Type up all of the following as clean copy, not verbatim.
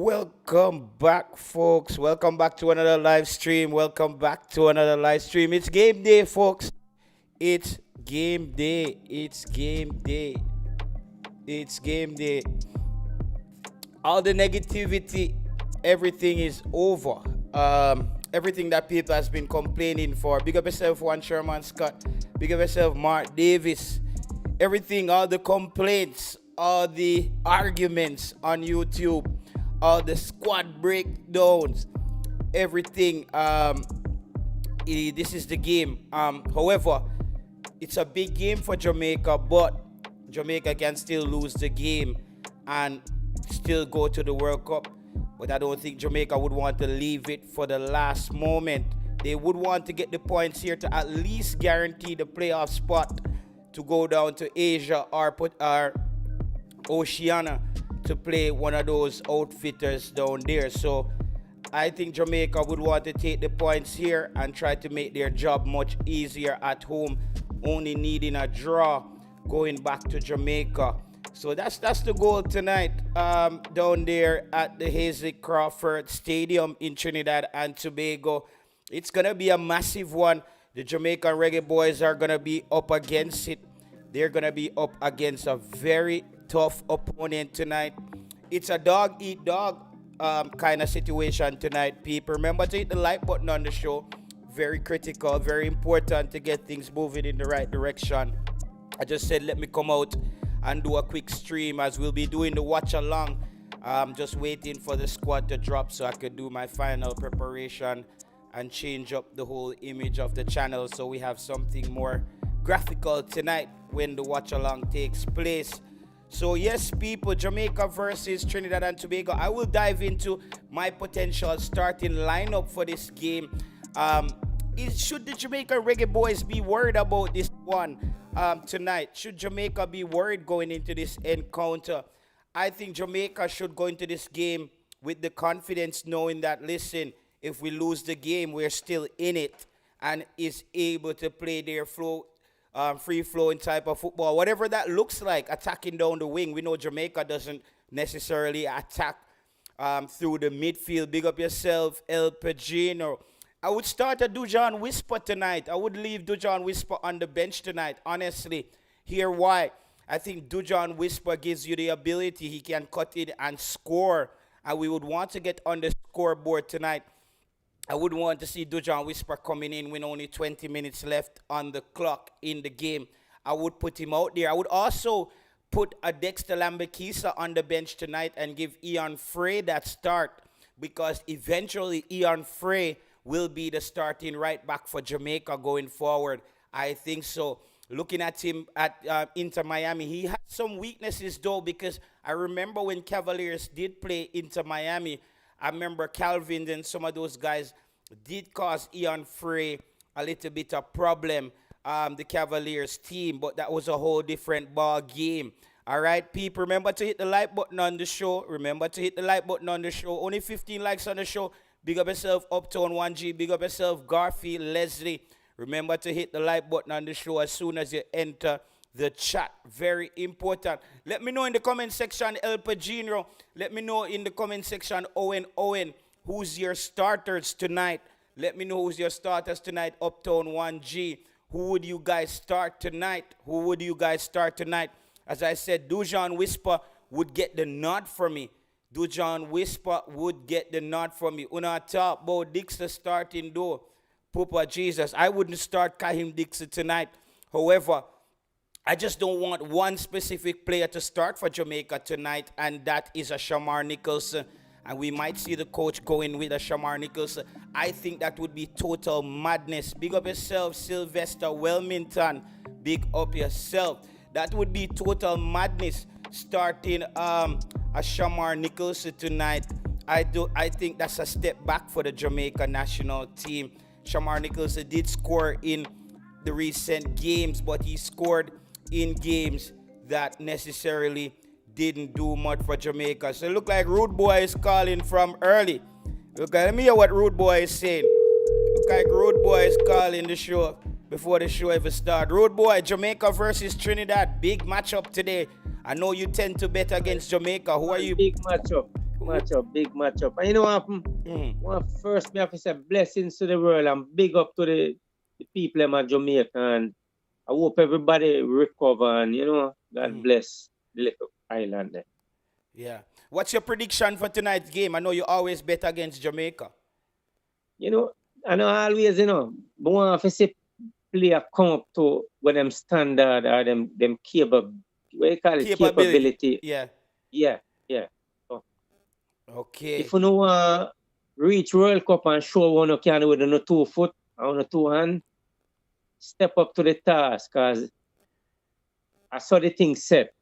Welcome back, folks. Welcome back to another live stream. Welcome back to another live stream. It's game day, folks. It's game day. It's game day. It's game day. All the negativity, everything is over. Everything that people has been complaining for. Big up yourself, Juan Sherman Scott. Big up yourself, Mark Davis. Everything, all the complaints, all the arguments on YouTube, all the squad breakdowns, everything. This is the game. However, it's a big game for Jamaica, but Jamaica can still lose the game and still go to the World Cup. But I don't think Jamaica would want to leave it for the last moment. They would want to get the points here to at least guarantee the playoff spot to go down to Asia or Oceania to play one of those outfitters down there. So I think Jamaica would want to take the points here and try to make their job much easier at home, only needing a draw going back to Jamaica. So that's the goal tonight down there at the Hazy Crawford Stadium in Trinidad and Tobago. It's going to be a massive one. The Jamaican Reggae Boyz are going to be up against it. They're going to be up against a very tough opponent tonight. It's a dog-eat-dog kind of situation tonight, people. Remember to hit the like button on the show. Very critical, very important to get things moving in the right direction. I just said let me come out and do a quick stream as we'll be doing the watch along. Just waiting for the squad to drop so I could do my final preparation and change up the whole image of the channel so we have something more graphical tonight when the watch along takes place. So yes, people, Jamaica versus Trinidad and Tobago. I will dive into my potential starting lineup for this game. Should the Jamaica Reggae Boyz be worried about this one tonight? Should Jamaica be worried going into this encounter? I think Jamaica should go into this game with the confidence knowing that, listen, if we lose the game, we're still in it and is able to play their free-flowing type of football. Whatever that looks like, attacking down the wing. We know Jamaica doesn't necessarily attack through the midfield. Big up yourself, El Pagino. I would start a Dujon Whisper tonight. I would leave Dujon Whisper on the bench tonight, honestly. Here why. I think Dujon Whisper gives you the ability. He can cut in and score. And we would want to get on the scoreboard tonight. I wouldn't want to see Dujon Whisper coming in with only 20 minutes left on the clock in the game. I would put him out there. I would also put a Dexter Lambekisa on the bench tonight and give Ian Frey that start, because eventually Ian Frey will be the starting right back for Jamaica going forward. I think so. Looking at him at Inter Miami, he has some weaknesses though, because I remember when Cavaliers did play Inter Miami, I remember Calvin and some of those guys did cause Ian Frey a little bit of problem, the Cavaliers team, but that was a whole different ball game. All right, people, remember to hit the like button on the show. Remember to hit the like button on the show. Only 15 likes on the show. Big up yourself, Uptown 1G. Big up yourself, Garfield, Leslie. Remember to hit the like button on the show as soon as you enter the chat. Very important. Let me know in the comment section, El Pagino. Let me know in the comment section, Owen, who's your starters tonight. Let me know who's your starters tonight, Uptown 1G. Who would you guys start tonight? Who would you guys start tonight? As I said, Dujon Whisper would get the nod for me. Dujon Whisper would get the nod for me. Una talk about Dixon starting though. Papa Jesus. I wouldn't start Kahim Dixon tonight. However, I just don't want one specific player to start for Jamaica tonight, and that is a Shamar Nicholson. And we might see the coach going with a Shamar Nicholson. I think that would be total madness. Big up yourself, Sylvester Wilmington. Big up yourself. That would be total madness starting a Shamar Nicholson tonight. I think that's a step back for the Jamaica national team. Shamar Nicholson did score in the recent games, but he scored in games that necessarily didn't do much for Jamaica. So it look like Rude Boy is calling from early. Let me hear what Rude Boy is saying. Look like Rude Boy is calling the show before the show ever starts. Rude Boy, Jamaica versus Trinidad. Big matchup today. I know you tend to bet against Jamaica. Who are you? Big matchup. big matchup. And you know what happened? First, me have to say blessings to the world and big up to the people in Jamaica. And I hope everybody recover and, God bless the little island there. Yeah. What's your prediction for tonight's game? I know you always bet against Jamaica. I know always, but want to see player come up to with them standard or them capability. Yeah. So, okay. If you know reach World Cup and show one you can with a 2 foot and a 2 hand, step up to the task because I saw the thing set.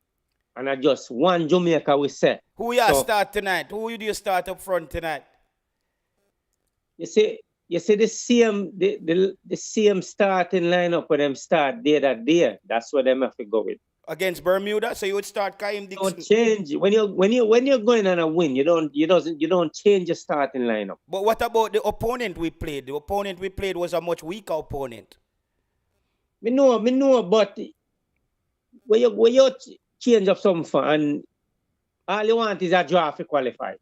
And I just one Jamaica we set. Who you start tonight? Who do you start up front tonight? You see the same starting lineup when them start that day. That's what them have to go with. Against Bermuda, so you would start Kaim Dixon. Don't change when you're going on a win. You don't change your starting lineup. But what about the opponent we played? The opponent we played was a much weaker opponent. Me know, but when you change up something and all you want is a draw to qualify.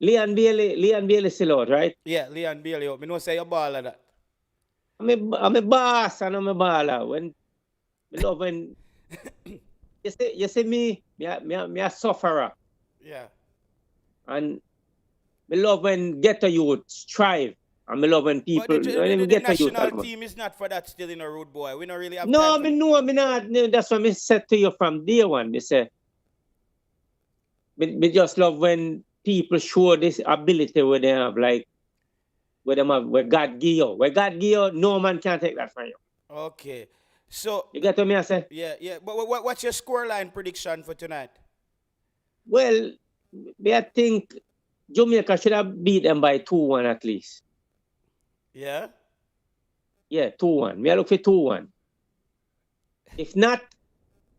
Leon Bailey still out, right? Yeah, Leon Bailey out. Me know say you ball of that. I'm a boss and I'm a baller. When you see me a sufferer. Yeah. And I love when ghetto youth strive. And I love when people the national team is not for that still in a road boy. We don't really have time. Me not. That's what I said to you from day one. They say me just love when people show this ability where they have where God give you. Where God give you, no man can take that from you. Okay. So you get what me I say? Yeah. But what's your scoreline prediction for tonight? Well, I think Jamaica should have beat them by 2-1 at least. Yeah? Yeah, 2-1. Me I look for 2-1. If not,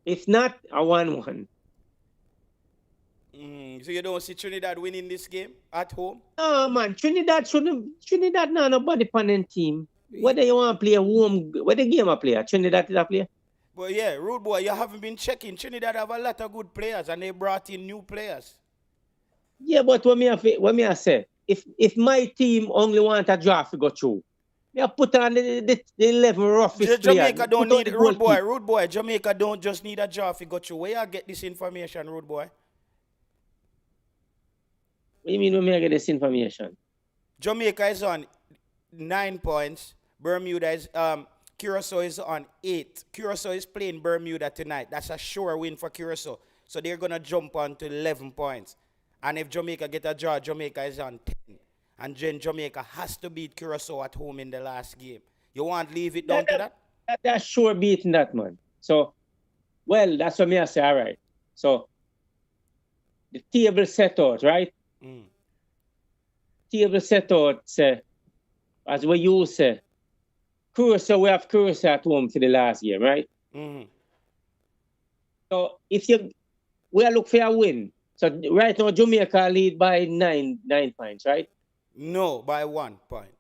a 1-1. So you don't see Trinidad winning this game at home? Oh man, Trinidad not nobody panning team. Whether you want to play home, where the game a player, Trinidad is a player. But yeah, rude boy, you haven't been checking. Trinidad have a lot of good players and they brought in new players. Yeah, but what me I say, if my team only want a draft to go through, me I put on the 11 roughest Jamaica don't need rude boy. Jamaica don't just need a draft to go through. Where you get this information, rude boy? What do you mean when I get this information? Jamaica is on 9 points. Bermuda is Curacao is on 8. Curacao is playing Bermuda tonight. That's a sure win for Curacao. So they're gonna jump on to 11 points. And if Jamaica get a draw, Jamaica is on 10. And then Jamaica has to beat Curacao at home in the last game. You want to leave it down to that? That's sure beating that, man. So, well, that's what me I say, all right. So, the table set out, right? Table set out, say, as what you say, Curacao, we have Curacao at home for the last game, right? So, we are looking for a win. So, right now, Jamaica lead by 9 points, right? No, by 1 point.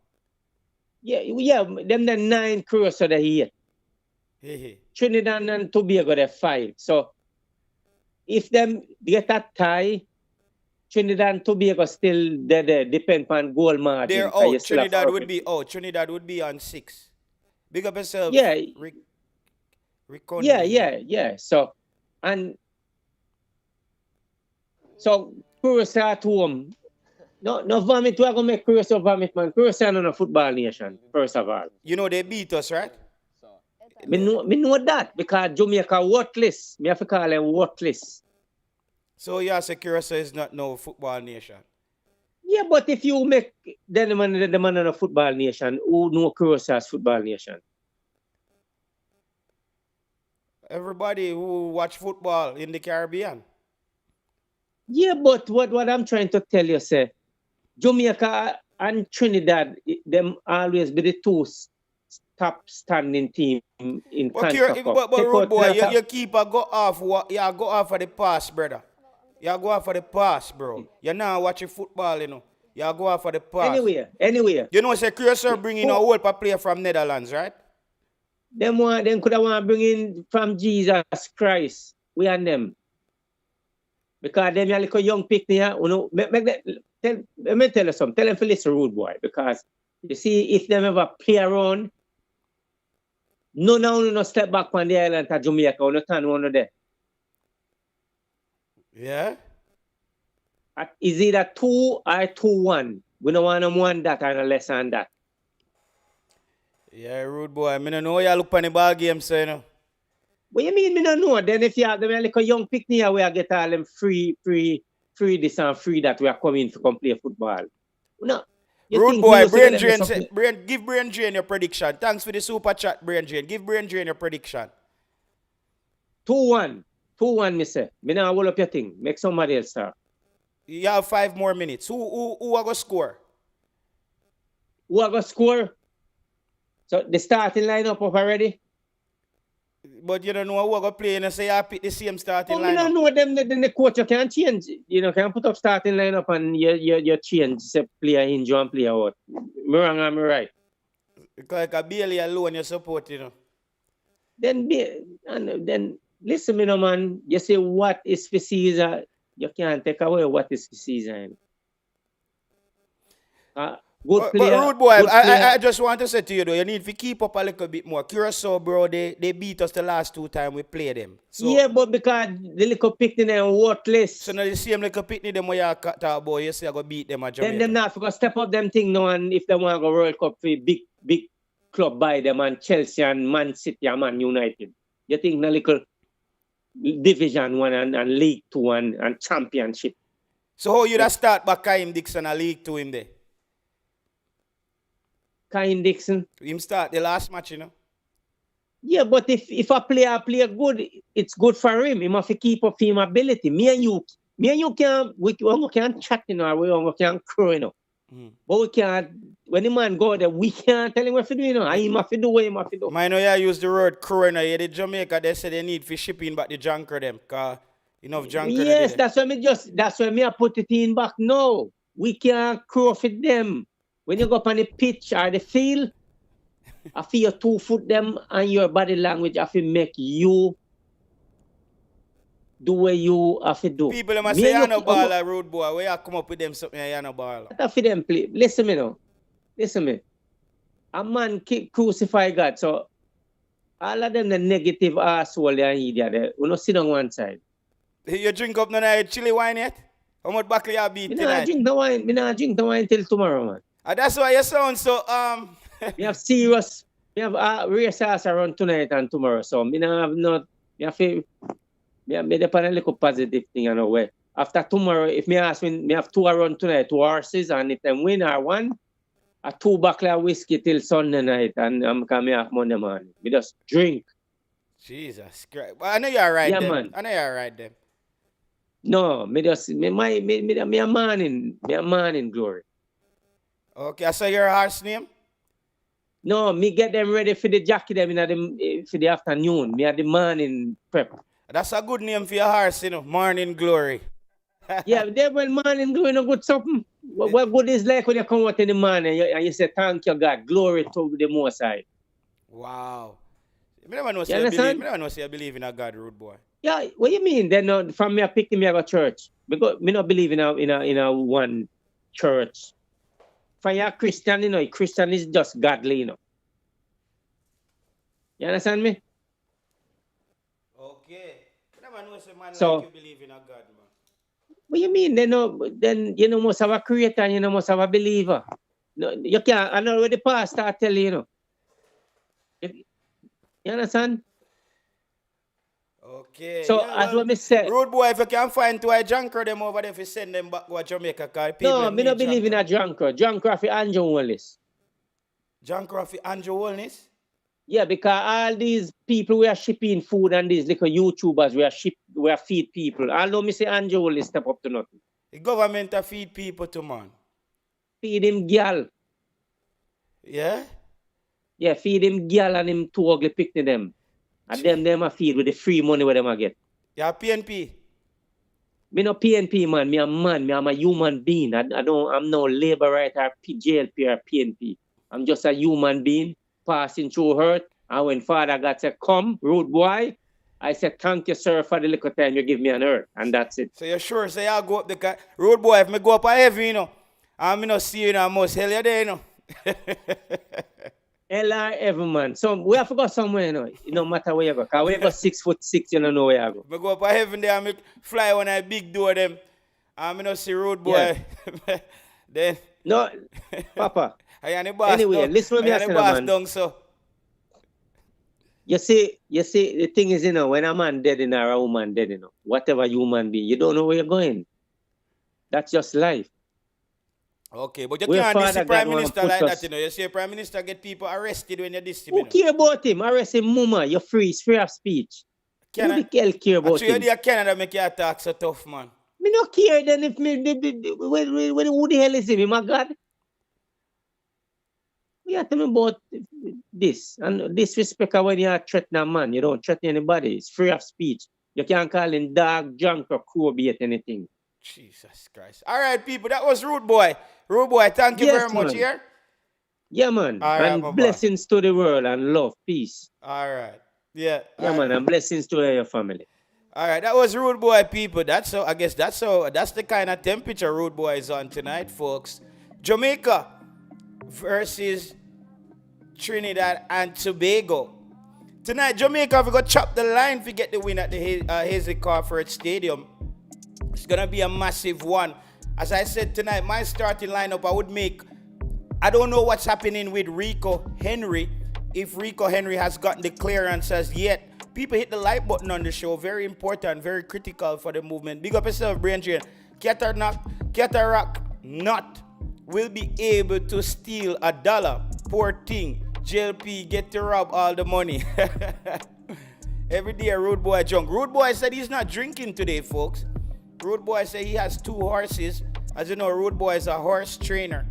Yeah, them the 9 Curacao they 8. Trinidad and Tobago they 5. So, if them get a tie, Trinidad and Tobago still there depend on goal margin. They're out. Trinidad would be out. Trinidad would be on 6. Big up yourself. Yeah. Yeah. So Curacao at home. No vomit. We're gonna make Curacao vomit, man. Curacao not a football nation, first of all. You know they beat us, right? Me know that because Jamaica worthless. Me have to call them worthless. So you say Curacao is not no football nation? Yeah, but if you make the man a football nation, who know Curacao as football nation? Everybody who watch football in the Caribbean. Yeah, but what I'm trying to tell you, say, Jamaica and Trinidad, them always be the two top standing team in Concacaf. But rude boy, you keep go off of the pass, brother. You go off of the pass, bro. You're not watching football, you know. You go off of the pass. Anywhere. You know, say Curacao bringing a whole player from Netherlands, right? Them could have want to bring in from Jesus Christ. We and them. Because them are like a young pick here, let me tell you something. Tell them to listen, rude boy, because you see, if them ever play around, no step back on the island of Jamaica, or no turn one of them. Yeah? Is either 2 or 2-1. We don't want them one that and less than that. Yeah, rude boy. I don't know you look on the ball game, so you know. What you mean, me don't know? Then if you have them like a young pick here, we are get all them free this and free that we are coming to come play football. No. Rude boy, Brain Drain, give Brain Drain your prediction. Thanks for the super chat, Brain Drain. Give Brain Drain your prediction. 2-1. 2-1, me say. Me now hold up your thing. Make somebody else start. You have 5 more minutes. Who are going to score? Who are going to score? So the starting lineup up already? But you don't know who are going to play, and say you pick the same starting lineup. You don't know them, then the coach you can change. You know, can put up starting lineup and you change, say player in, and player out. Me wrong or me right? Because like a Bailey alone you support, you know. Then listen me no man, you say what is for Caesar, you can't take away what is for Caesar. Good player. But rude boy, I just want to say to you though, you need to keep up a little bit more. Curacao, bro, they beat us the last 2 times we played them. So, yeah, but because the little picnic them worthless. So now the same little picnic them where you talk about, you say I go beat them at Jamaica. Then them not because step up them thing now, and if they want to go World Cup for big club by them and Chelsea and Man City and Man United. You think the little Division 1 and League 2 and Championship. So how you that start back Heimir Dixon and League 2 in there? Heimir Dixon. Him start the last match, you know. Yeah, but if a player play good, it's good for him. He must keep up his ability. Me and you can't chat, you know, we can't crow, you know. But we can't, when the man go there, we can't tell him what to do, you know. He must do what he must do. I know you use the word coroner. Yeah, the Jamaica, they say they need for shipping back the junker them. Because enough junker. Yes, that's why me I put it in back now. We can't crow for them. When you go up on the pitch or the field, I feel your 2 foot them and your body language I feel make you do what you have to do. People must say you're no baller, rude boy. Where you come up with them something you're no baller. That's for them play. Listen me now. Listen me. A man crucify God. So all of them the negative asshole they are idiot. We don't sit on one side. You drink up none of your chili wine yet? How much buckle you beat tonight? Me not drink the wine till tomorrow, man. That's why you sound so We have serious. We have race ass around tonight and tomorrow. So me have not. Me have to. Me have made a little positive thing in a way. After tomorrow, if me ask me have 2 around tonight, 2 horses, and if them win or 1, a 2 bottle of whiskey till Sunday night, and I'm coming off Monday morning. We just drink. Jesus Christ! I know you're right. Yeah, then. man. I know you're right then. No, me a man in glory. Okay, so your horse name? No, me get them ready for the jockey them for the afternoon. Me at the morning prep. That's a good name for your horse, you know. Morning Glory. Yeah, they will morning glory no good something. What good is like when you come out in the morning and you say thank you God, glory to the Most High. Wow. I never know say you believe in a God, rude boy. Yeah, what you mean? Then from me I pick me I go church. Because me not believe in a one church. For you Christian, you know, Christian is just godly, you know. You understand me? Okay. I never know say man so, like you believe in a God, man. What you mean? Then you know must have a creator and you know must have a believer. No, you can't. I know what the pastor tell you, you know. You understand? Okay. So yeah, as what me say, rude boy, if you can find 2 junker them over there, if you send them back to Jamaica, no, me not believe in a junker. Junker for Andre Wallace. Junker for Andre Wallace? Yeah, because all these people we are shipping food and these little YouTubers we are feed people. Although me say Andre Wallace step up to nothing. The government feed people to man. Feed him girl. Yeah? Yeah, feed him girl and him 2 ugly picnic them. And them a feed with the free money where them a get. Yeah, PNP. Me no PNP man, me a man, I'm a human being. I'm no labor right or JLP or PNP. I'm just a human being passing through hurt. And when Father God said, come, rude boy, I said, thank you, sir, for the little time you give me on earth. And that's it. So you're sure? So y'all go up the car. Road boy, if me go up a heavy, you know, I'm not see you, I must hell you there, you know. Hell every man. So we have to go somewhere, you know. It no matter where you go. Because we go 6'6", you don't know where you go. Me go up a heaven there and me fly on a big door them. I'm not see road boy. Yeah. Then no, Papa. I am the boss. Anyway, listen to me, man. Down, so. You see, the thing is, you know, when a man dead, or a woman dead, you know, whatever human being, you don't know where you're going. That's just life. Okay, but you can't diss the Prime Minister like that, you know. You see a Prime Minister get people arrested when you diss him. Who care about him? Arrest him, mama. You're free. It's free of speech. Who the hell care about him? You Canada make you attack so tough, man. Me no care then if me, who the hell is him? My God. You tell me about this. And disrespect when you threaten a man. You don't threaten anybody. It's free of speech. You can't call him dog, junk, or crowbait, anything. Jesus Christ. All right, people. That was Rude Boy. Rude Boy, thank you very much here. Yeah, man. All right, and blessings to the world and love, peace. All right. Yeah. Yeah, man. And blessings to your family. All right, that was Rude Boy, people. That's the kind of temperature Rude Boy is on tonight, folks. Jamaica versus Trinidad and Tobago. Tonight, Jamaica, we got chop the line to get the win at the Hazy Crawford Stadium. It's gonna be a massive one. As I said tonight, my starting lineup I don't know what's happening with Rico Henry. If Rico Henry has gotten the clearance as yet. People hit the like button on the show. Very important, very critical for the movement. Big up yourself, brain drain. Cataract not will be able to steal $1. Poor thing. JLP get to rob all the money. Every day a Rude Boy drunk. Rude Boy said he's not drinking today, folks. Rude Boy said he has 2 horses. As you know, Rude Boy is a horse trainer.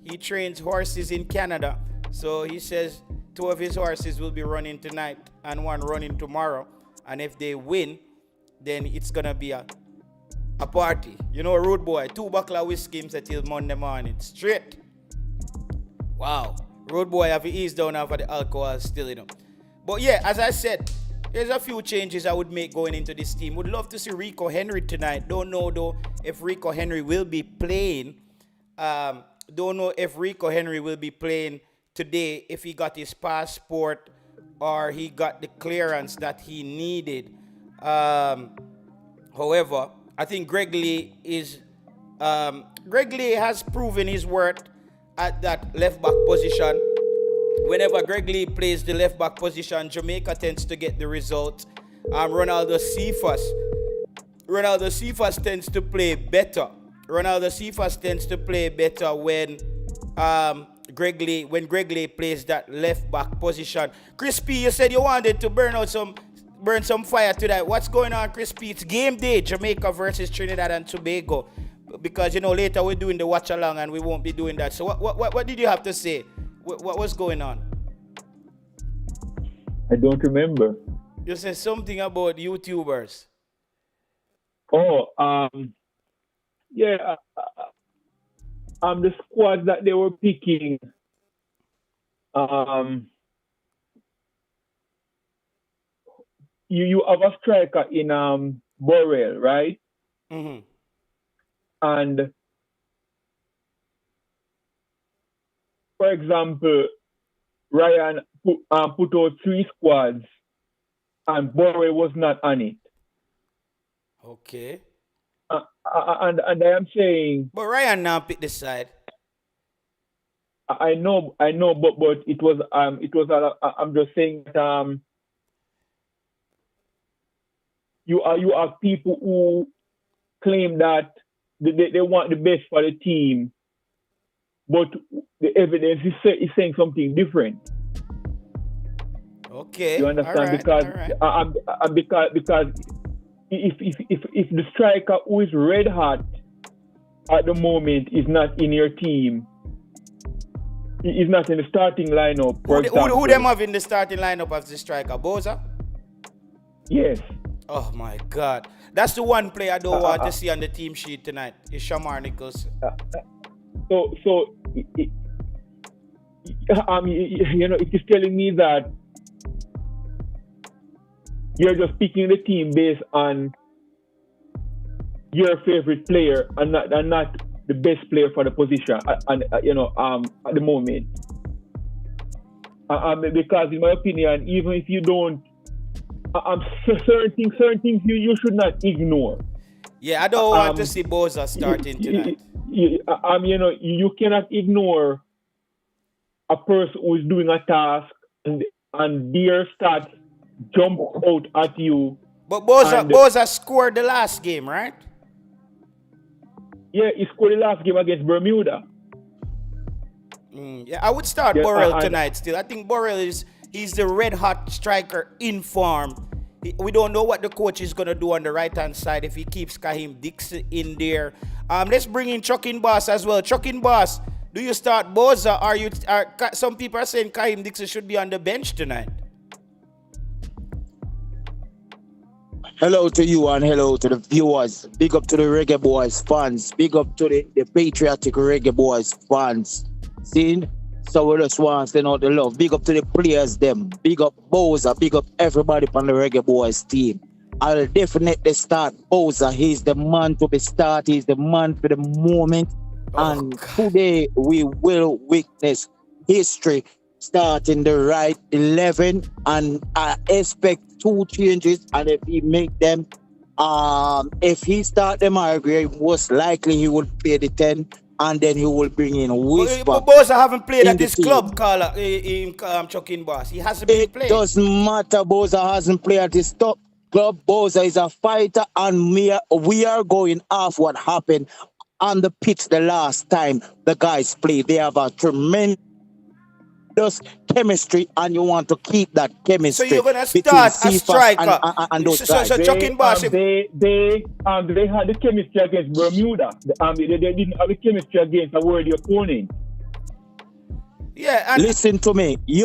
He trains horses in Canada. So he says 2 of his horses will be running tonight and 1 running tomorrow. And if they win, then it's going to be a party. You know, Rude Boy, 2 buckle of whiskey until Monday morning. Straight. Wow. Rude Boy have to ease down after the alcohol still, you know. But yeah, as I said, there's a few changes I would make going into this team. Would love to see Rico Henry tonight. Don't know, though, if Rico Henry will be playing. Don't know if Rico Henry will be playing today, if he got his passport or he got the clearance that he needed. However, I think Greg Lee has proven his worth at that left back position. Whenever Greg Lee plays the left back position, Jamaica tends to get the result. Ronaldo Cephas tends to play better. Ronaldo Cephas tends to play better when Greg Lee plays that left back position. Crispy, you said you wanted to burn some fire tonight. What's going on, Crispy? It's game day, Jamaica versus Trinidad and Tobago. Because, you know, later we're doing the watch along and we won't be doing that. So what did you have to say? What was going on? I don't remember. You said something about YouTubers. Oh, yeah. The squad that they were picking. You have a striker in Borrell, right? Mm-hmm. And for example, Ryan put out 3 squads, and Borrell was not on it. Okay. And I am saying. But Ryan now picked this side. I know, but it was. I'm just saying that you are people who claim that they want the best for the team, but the evidence is saying something different. Okay. You understand? All right. Because if the striker who is red hot at the moment is not in your team, is not in the starting lineup. Who them have in the starting lineup as the striker? Boza? Yes. Oh my God. That's the one player I don't want to see on the team sheet tonight. Is Shamar Nichols. So it is telling me that you're just picking the team based on your favorite player and not the best player for the position at the moment. Because in my opinion, even if you don't, certain things you should not ignore. Yeah, I don't want to see Boza starting tonight. You cannot ignore a person who is doing a task and their stats jump out at you. But Boza scored the last game, right? Yeah, he scored the last game against Bermuda. Yeah, I would start Burrell tonight still. I think Burrell he's the red hot striker in form. We don't know what the coach is gonna do on the right hand side if he keeps Kahim Dixon in there. Let's bring in Chucking Boss as well. Chucking Boss, do you start Boza? Some people are saying Kahim Dixon should be on the bench tonight. Hello to you and hello to the viewers. Big up to the Reggae Boyz fans. Big up to the patriotic Reggae Boyz fans. See? So we just want to send out the love. Big up to the players them. Big up Boza. Big up everybody on the Reggae Boyz team. I'll definitely start Boza. He's the man to be started. He's the man for the moment. Today we will witness history starting the right 11, and I expect 2 changes, and if he make them, if he start them, I agree, most likely he will play the 10, and then he will bring in Whisper. But Boza haven't played at this club, Chucking Boss. He hasn't been playing. It doesn't matter, Boza hasn't played at this top club. Boza is a fighter, and we are going off what happened on the pitch the last time the guys played. They have a tremendous chemistry, and you want to keep that chemistry. So you're gonna start a striker and those guys. So Chucking Boss, they had the chemistry against Bermuda. They didn't have the chemistry against a worthy opponent. Yeah, listen to me. We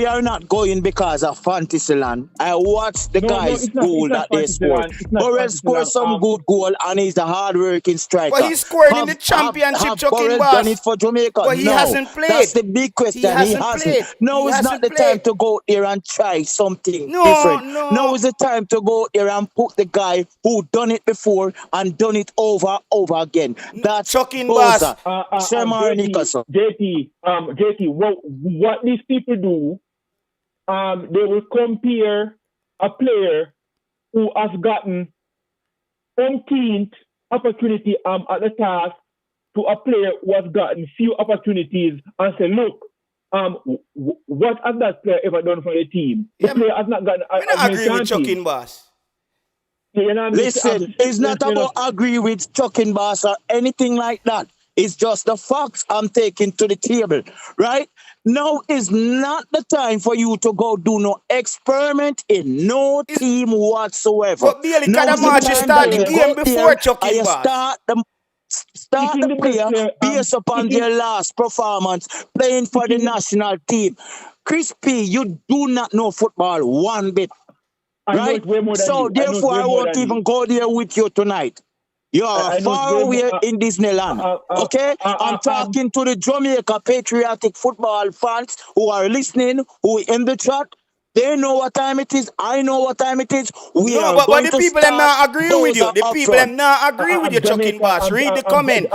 are not going because of Fantasyland. I watched the guys' goal that they scored. Burrell scored some good goal, and he's a hard-working striker. But he scored in the championship, Chucking Boss. Done it for Jamaica? But he hasn't played. That's the big question. He hasn't. No, it's not the time to go there and try something different. No, it's the time to go there and put the guy who done it before and done it over again. That's Chucking Boss. JT, what these people do, they will compare a player who has gotten umpteenth opportunity at the task to a player who has gotten few opportunities and say, look, what has that player ever done for the team? The player has not gotten. I don't agree with Chucking Boss. Listen, it's not about agree with Chucking Boss or anything like that. It's just the facts I'm taking to the table, right? Now is not the time for you to go do no experiment in no team whatsoever. But Bailey Kadamarch start the game before Chucking Boss. Start the player based upon their last performance playing for the national team. Chris P, you do not know football one bit, right? So therefore I won't even go there with you tonight. You are far away in Disneyland, okay? I'm talking to the Jamaica patriotic football fans who are listening, who are in the chat. They know what time it is. I know what time it is. But the people them not agree with you. The people them not agree with you, Chucking Boss. Read the comment.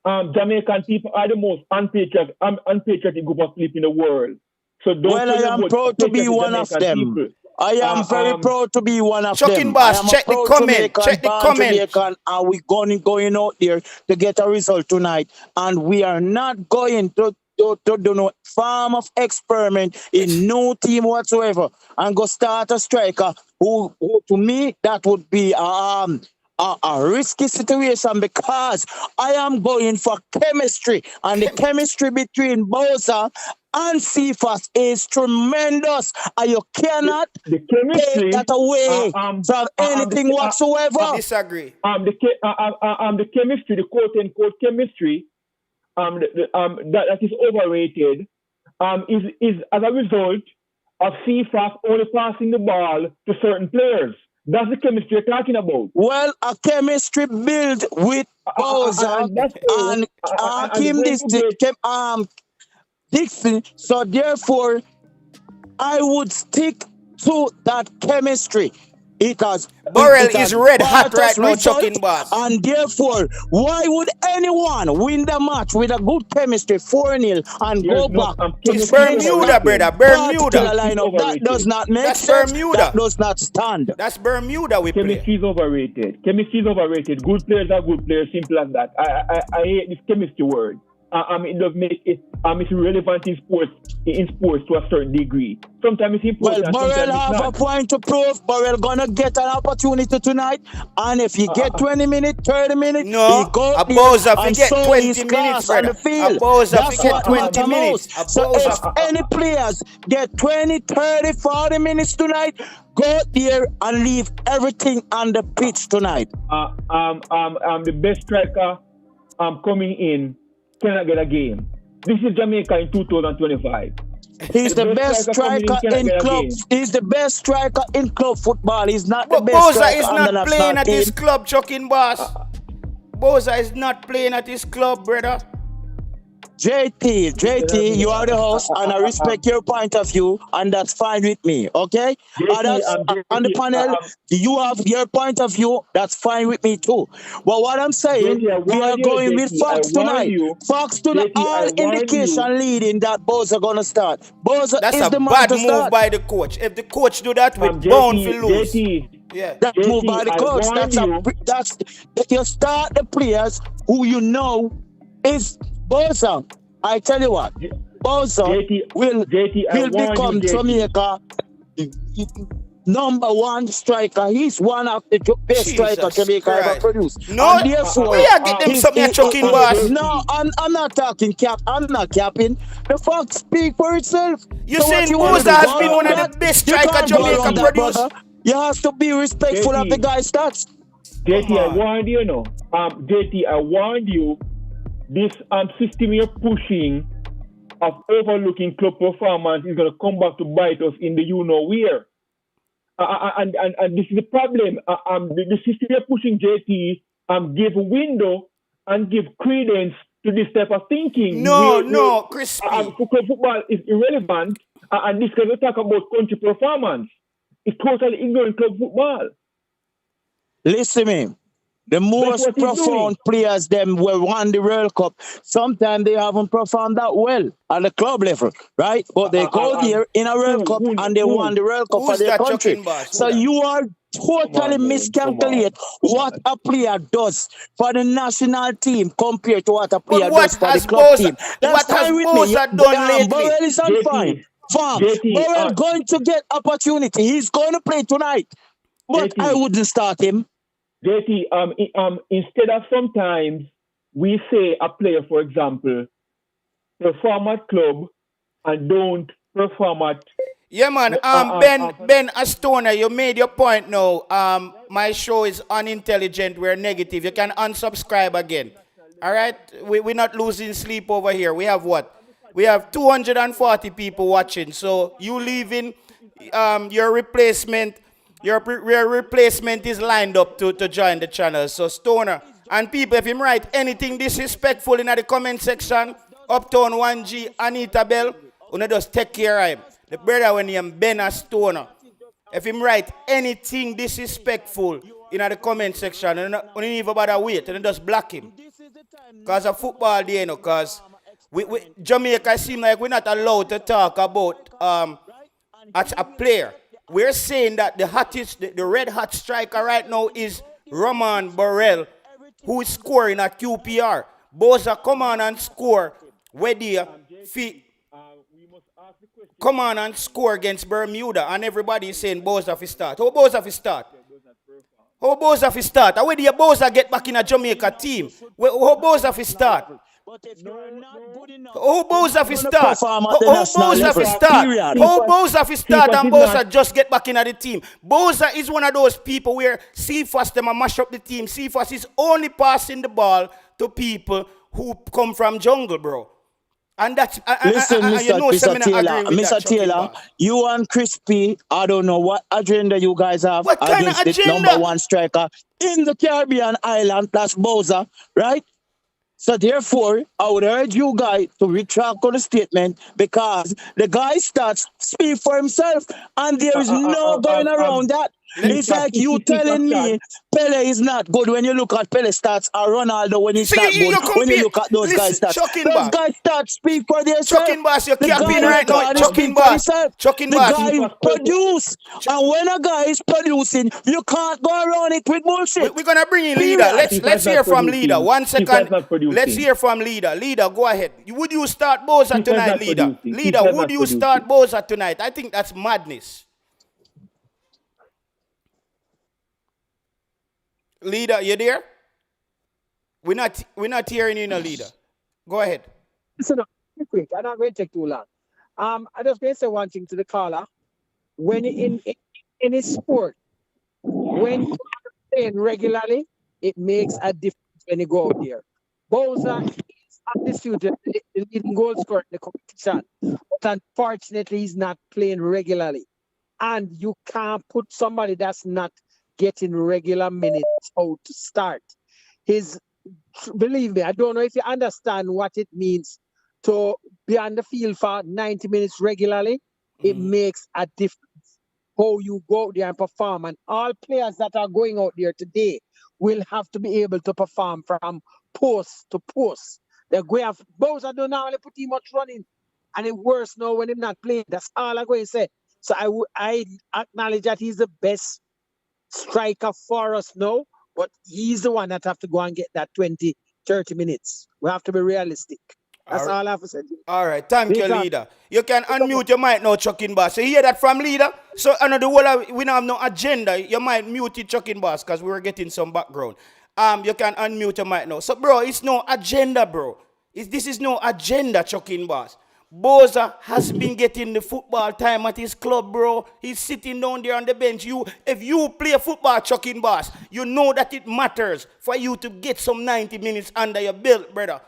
Jamaican people are the most unpatriotic group of people in the world. So I am proud to be one of them. I am very proud to be one of them. Chucking Boss, check the comment. Check the comment. And we're going out there to get a result tonight. And we are not going to do no form of experiment in no team whatsoever and go start a striker who to me, that would be a risky situation because I am going for chemistry, and the chemistry between Boza and Cephas is tremendous, and you cannot take that away from anything whatsoever. I disagree. The chemistry, the quote-unquote chemistry, that is overrated, is as a result of Cephas only passing the ball to certain players. That's the chemistry you're talking about. Well, a chemistry built with Boza and Dixon. So therefore, I would stick to that chemistry. It has Burrell it has is red hot brought us right now, result, chucking boss. and therefore, why would anyone win the match with a good chemistry 4-0 and go back to It's Bermuda, brother. Bermuda. Lineup? That does not make That's sense. Bermuda. That does not stand. That's Bermuda we Chemistry is overrated. Chemistry is overrated. Good players are good players. Simple as that. I hate this chemistry word. It does make it. It's relevant in sports to a certain degree. Sometimes it's important. Well, Burrell have a point to prove. Burrell gonna get an opportunity tonight, and if he get 20 minutes, 30 minutes, no, he go a Boza and get show 20 his minutes, class on brother. the field. A Boza That's get what 20 matters minutes. most. So if any players get 20, 30, 40 minutes tonight, go there and leave everything on the pitch tonight. The best striker coming in cannot get a game. This is Jamaica in 2025. He's the best striker in club. He's the best striker in club football. He's not the But best Boza striker is on the not national playing at team. his club, chucking boss. Boza is not playing at his club, brother. JT, you are the host, and I respect your point of view, and that's fine with me, okay? Others on the panel, you have your point of view, that's fine with me too. But what I'm saying, we are going with Fox tonight. Fox tonight, all indication leading that Boza are going to start. Boza That's is a the man bad to move start. by the coach. If the coach do that, we're bound to lose. Yeah. That move by the coach, that's you start the players who you know is Boza. I tell you what, Boza will become Jamaica number one striker. He's one of the best strikers Jamaica ever produced. No, and therefore, we are getting them something chucking boss. No, I'm not talking cap. I'm not capping. The fact speak for itself. You saying Boza has been one of the best strikers Jamaica produced? You have to be respectful of the guy's stats. JT, I warned you, JT, I warned you. This system you're pushing of overlooking club performance is going to come back to bite us in the you-know-where. And this is the problem. The system you're pushing, JT, give window and give credence to this type of thinking. No, Crispy. Football is irrelevant, and this can talk about country performance. It's totally ignoring club football. Listen to me. The most profound players them were won the World Cup. Sometimes they haven't performed that well at the club level, right? But they go there in a World Cup and they won the World Cup for their country. So you are totally miscalculate what a player does for the national team compared to what a player does for the club team. What has Boza done lately? Burrell is on fine. Burrell going to get opportunity. He's going to play tonight. But I wouldn't start him. JT, instead of sometimes we say a player, for example, perform at club and don't perform at... Yeah, man. Ben Astona, you made your point now. My show is unintelligent. We're negative. You can unsubscribe again. All right? We're not losing sleep over here. We have what? We have 240 people watching. So you leaving your replacement... Your replacement is lined up to join the channel. So Stoner and people, if him write anything disrespectful in the comment section, Uptown 1G, Anita Bell, you just take care of him. The brother when him Ben Stoner. If him write anything disrespectful in the comment section, you don't even bother wait, and just block him. Because of football day, because Jamaica seem like we're not allowed to talk about as a player. We're saying that the red hot striker right now is Roman Burrell, who is scoring at QPR. Boza, come on and score. Come on and score against Bermuda. And everybody is saying Boza fi start. How Boza fi start? How Boza fi start? Where do you Boza get back in a Jamaica team? How Boza fi start? But if you're not good enough, how Boza fi start? How Boza fi start? How Boza fi start and Boza just get back into the team? Boza is one of those people where Cephas them a mash up the team. Cephas is only passing the ball to people who come from jungle, bro. And that's listen, Mr. Taylor, you and Crispy, I don't know what agenda you guys have what against the number one striker in the Caribbean island, that's Boza, right? So therefore, I would urge you guys to retract on the statement because the guy starts speak for himself, and there is no going around that. It's like you telling me Pele is not good when you look at Pele stats, or Ronaldo when he's not good when you look at those guys stats. Those guys stats speak for themselves. Chucking Boss, you're capping right now. Chucking Boss. Chucking The Boss. guy produce, and when a guy is producing, you can't go around it with bullshit. We're gonna bring in leader. Let's hear from leader. 1 second. Let's hear from leader. Leader, go ahead. Would you start Boza tonight, leader? Leader, would you start Boza tonight? I think that's madness. Leader, you there? We're not hearing you, no leader. Go ahead. Listen up, quick. I'm not going to take too long. I just going to say one thing to the caller. When in a sport, when you're playing regularly, it makes a difference when you go out there. Bowser is undisputed the leading goal scorer in the competition, but unfortunately, he's not playing regularly. And you can't put somebody that's not getting regular minutes out to start. Believe me, I don't know if you understand what it means to be on the field for 90 minutes regularly. It makes a difference how you go out there and perform. And all players that are going out there today will have to be able to perform from post to post. They're going to have Bowser don't normally put him much running, and it's worse now when he's not playing. That's all I'm going to say. So I acknowledge that he's the best striker for us now, but he's the one that have to go and get that 20, 30 minutes. We have to be realistic. That's all I have to say. All right, thank you, leader. You can unmute your mic now, Chucking Boss. You hear that from leader? So another whole we don't have no agenda. You might mute it, Chucking Boss, because we were getting some background. You can unmute your mic now. So, bro, it's no agenda, bro. This is no agenda, Chucking Boss. Boza has been getting the football time at his club, bro. He's sitting down there on the bench. If you play football, Chucking Boss, you know that it matters for you to get some 90 minutes under your belt, brother.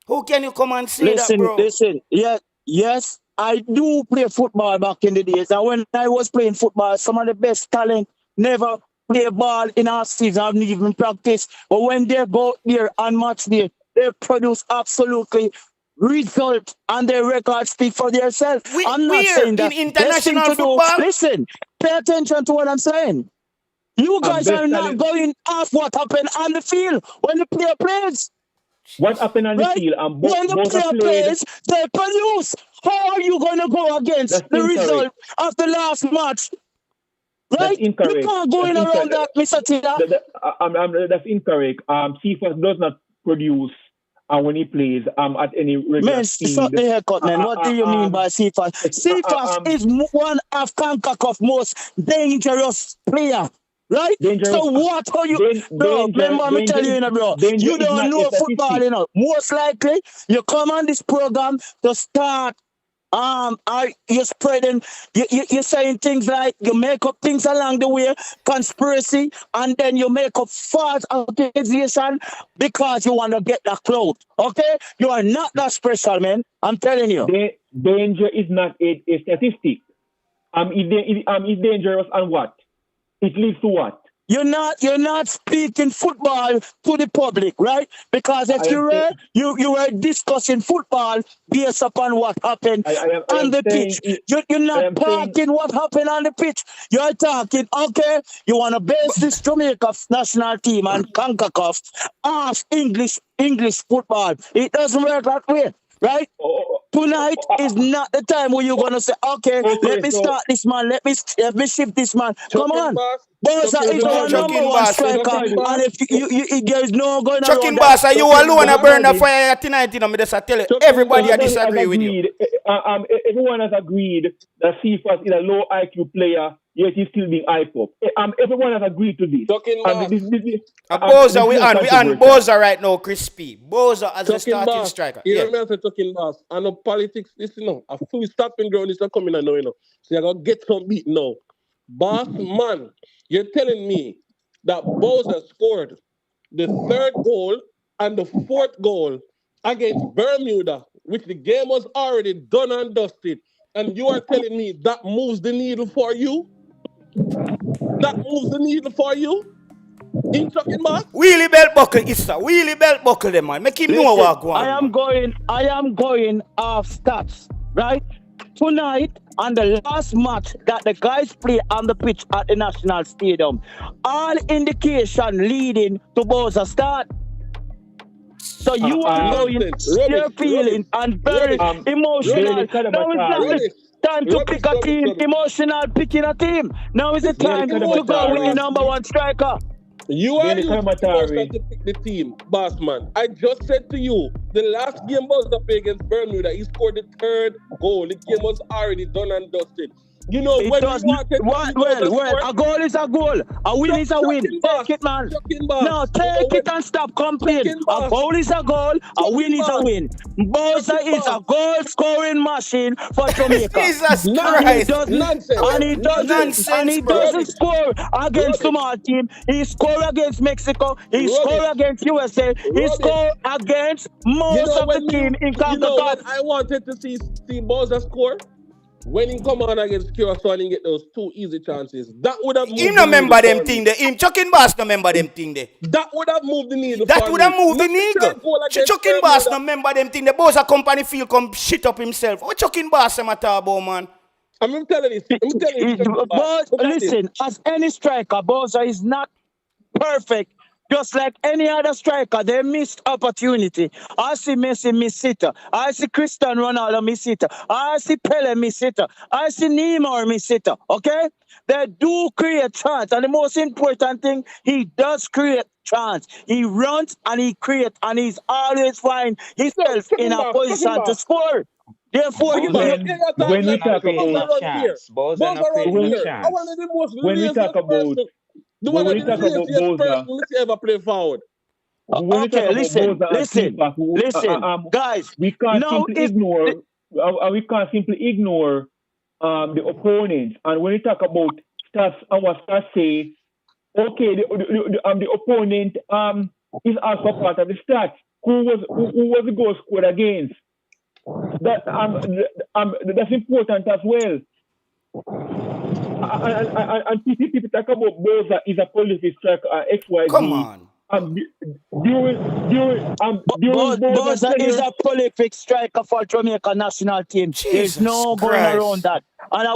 How can you come and say that, bro? Listen. Yes, I do play football back in the days. And when I was playing football, some of the best talent never play ball in our season. I haven't even practiced. But when they go there and match there, they produce absolutely result, and their records speak for themselves. I'm not saying that. In international football? Listen, pay attention to what I'm saying. You guys are not going off what happened on the field when the player plays. What happened on the field? And when the player plays, they produce. How are you going to go against the result of the last match? Right? You can't go in around that, Mr. Tida. That's incorrect. CFAS does not produce when he plays at any regular speed. Man, the haircut, man. What do you mean by CFAS? CFAS is one of Concacaf most dangerous player. Right? Dangerous. So what are you... Bro, remember I'm telling you, bro. You don't know football, you know. Most likely, you come on this program to start you're spreading, you're saying things like you make up things along the way, conspiracy, and then you make up false accusation because you want to get that clout. Okay? You are not that special, man. I'm telling you. Danger is not a statistic. It's dangerous and what? It leads to what? You're not speaking football to the public, right? Because if you were discussing football based upon what happened on the pitch. You're not talking what happened on the pitch. You're talking, okay, you want to base this Jamaica national team and CONCACAF off English football. It doesn't work that way. Right? Tonight is not the time where you're gonna say, okay, let me start this man, let me shift this man. Come on. Boza is our number one striker. And if there's no going around. Chucking Boss, are you alone to burn the fire tonight? You know, me just tell you, everybody disagree with you. Everyone has agreed that CFAS is a low IQ player, yet he's still being hyped up. Everyone has agreed to this. Boza, we on Boza right now, Crispy. Boza as a starting striker. You remember Chucking Boss? I know politics, this, you know, a full stopping ground is not coming now, you know. So you're going to get some beat now. Boss, man, you're telling me that Boza scored the third goal and the fourth goal against Bermuda, which the game was already done and dusted, and you are telling me that moves the needle for you? That moves the needle for you? In Chucking Boss? Wheelie belt buckle, it's a wheelie belt buckle them, man. Make him know what go on. I am going off stats, right? Tonight, on the last match that the guys play on the pitch at the National Stadium, all indication leading to Boza start. So you are going you're feeling and very emotional. Now it's not the time to pick a team, emotional picking a team. Now is the time to go with the number one striker. You are the to pick the team, boss man. I just said to you, the last game was up against Bermuda. He scored the third goal. The game was already done and dusted. You know, when you wanted a goal is a goal. A win is a win. Take it, man. No, take it and stop complaining. A goal is a goal. A win is a win. Boza is a goal-scoring machine for Jamaica. Jesus Christ. And he doesn't score against small team. He scored against Mexico. He scored against USA. He scored against most of the team in Concacaf. You know what I wanted to see Boza score? When he come on against Curacao and he get those 2 easy chances, that would have moved him no remember them thing there. Him Chucking Boss no remember them thing there. That would have moved the needle. That would have moved the needle. Chucking Boss no remember them thing. The boss a company feel come shit up himself. What Chucking Boss am a talk about, man? I'm telling you. But listen, as any striker, Boza is not perfect. Just like any other striker, they missed opportunity. I see Messi miss it. I see Cristiano Ronaldo miss it. I see Pele miss it. I see Neymar miss it. Okay? They do create chance. And the most important thing, he does create chance. He runs and he creates and he's always find himself in a position to score. Therefore, when we talk about chance, Boza when we talk about when we talk about Boza, ever play forward. Okay, listen, guys. We can't simply ignore the opponent. And when we talk about stats, our stats say, okay, the opponent is also part of the stats. Who was the goal scored against? That's important as well. And people talk about Boza is a policy striker, XYZ. Come on. Boza is a prolific striker for Jamaica national team. There's no going around that. And I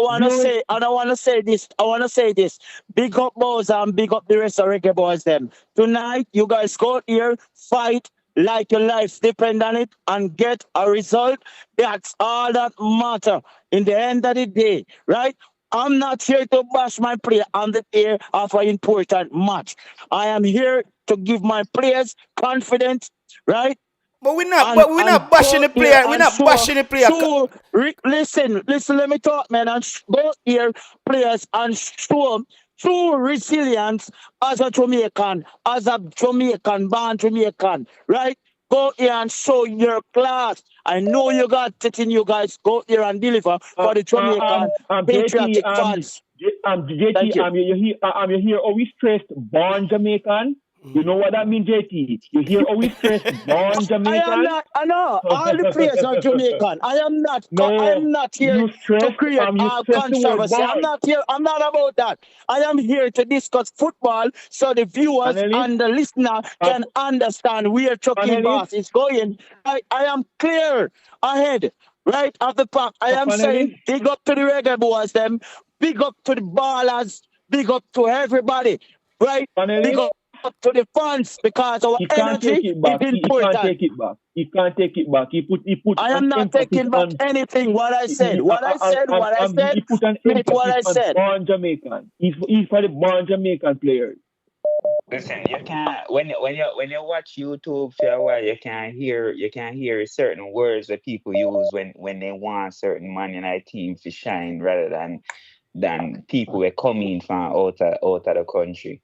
wanna say this. Big up Boza and big up the rest of Reggae Boyz them. Tonight, you guys go out here, fight like your life depend on it, and get a result. That's all that matter in the end of the day, right? I'm not here to bash my player on the air of an important match. I am here to give my players confidence, right? But we're not bashing the player. We're not bashing the player. Listen, let me talk, man. And go here, players, and show true resilience as a Jamaican, born Jamaican, right? Go here and show your class. I know you got it in you guys. Go here and deliver for the Jamaican patriotic fans. JT, you hear always stressed born Jamaican. You know what that means, JT? You hear always stressed born Jamaican. I know. All the players are Jamaican. I am not here to create controversy. I'm not about that. I am here to discuss football so the viewers and the listener can understand where Chucking Boss is going. I am clear ahead, right of the pack. I am saying big up to the Reggae Boyz, them. Big up to the ballers. Big up to everybody, right? Big up to the fans, because our energy is important. He can't take it back. He put I am not taking back anything. What I said. He put an emphasis on born Jamaican. He's for the born Jamaican players. Listen, you can't when you watch YouTube for a while, you can hear certain words that people use when they want certain man in a team to shine rather than people who are coming from out of the country.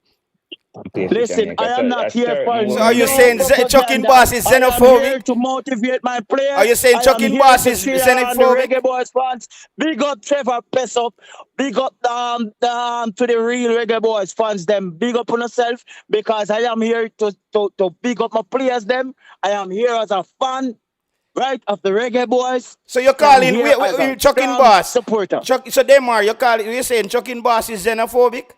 Listen, I am not here for. So are you saying Chucking Boss is xenophobic? I am here to motivate my players. Are you saying Chucking Boss is xenophobic? Reggae Boyz fans, big up Trevor Pesop, big up to the real Reggae Boyz fans. Them big up on yourself, because I am here to big up my players. Them I am here as a fan, right, of the Reggae Boyz. So you're calling Chucking Boss supporter. So Demar, you're saying Chucking Boss is xenophobic?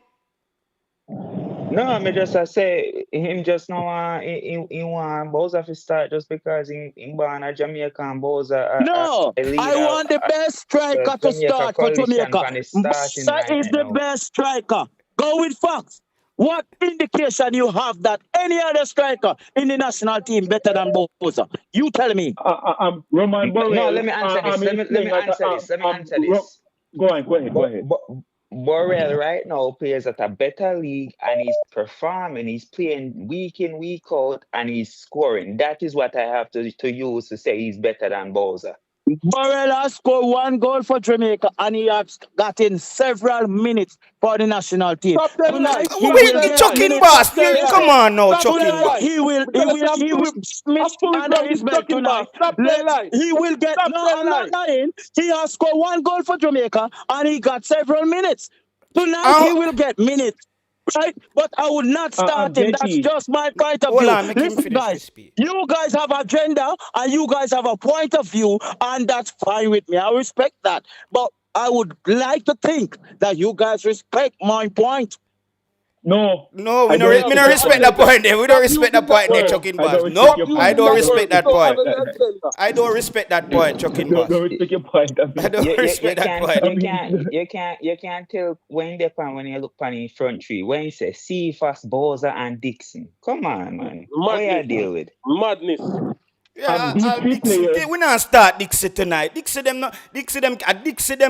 No, I mean just I say him just now he want Bowser to start just because in born a Jamaican Bowser No, a I leader want the best striker to Jamaica start for coalition Jamaica. for the starting Bosa line is right the now. best striker. Go with facts. What indication you have that any other striker in the national team better than Bosa? You tell me. Roman Borrell. No, let me answer this. Let me answer this. Let me answer this. Go ahead. Borrell right now plays at a better league and he's performing. He's playing week in, week out, and he's scoring. That is what I have to use to say he's better than Bowser. Borrell has scored 1 goal for Jamaica and he has gotten several minutes for the national team. Tonight, he will get Chucking minutes. boss. Come on now, chucking boss. He will minutes under his belt tonight. He will get I'm not lying. He has scored 1 goal for Jamaica and he got several minutes. Tonight he will get minutes. Right? But I would not start him. That's just my point of view. Listen, guys, you guys have agenda and you guys have a point of view, and that's fine with me. I respect that. But I would like to think that you guys respect my point. No, we don't respect that point there. We don't respect that point there, chucking boss. No, I don't respect that point. I don't respect that point, chucking boss. Don't respect your point. I don't respect that point. You can't tell when you look on the front tree when you say Cephas, Bowser, and Dixon. Come on, man. What you deal with? Madness. Yeah, we not start Dixie tonight. Dixie them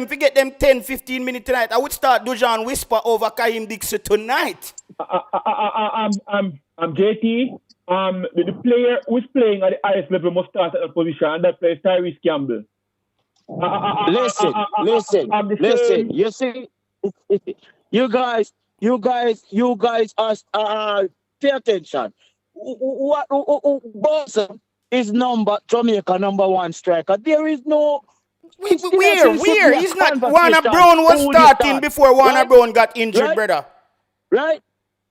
forget them 10-15 minutes tonight. I would start Dujan Whisper over Kaim Dixie tonight. I'm JT. The player who's playing at the highest level must start at that position, and that player is Tyrese Campbell. Listen. You see, you guys are pay attention. What Bowser is Jamaica number 1 striker. There is no. Where? He's not. Warner Brown was starting before Warner Brown got injured, brother. Right?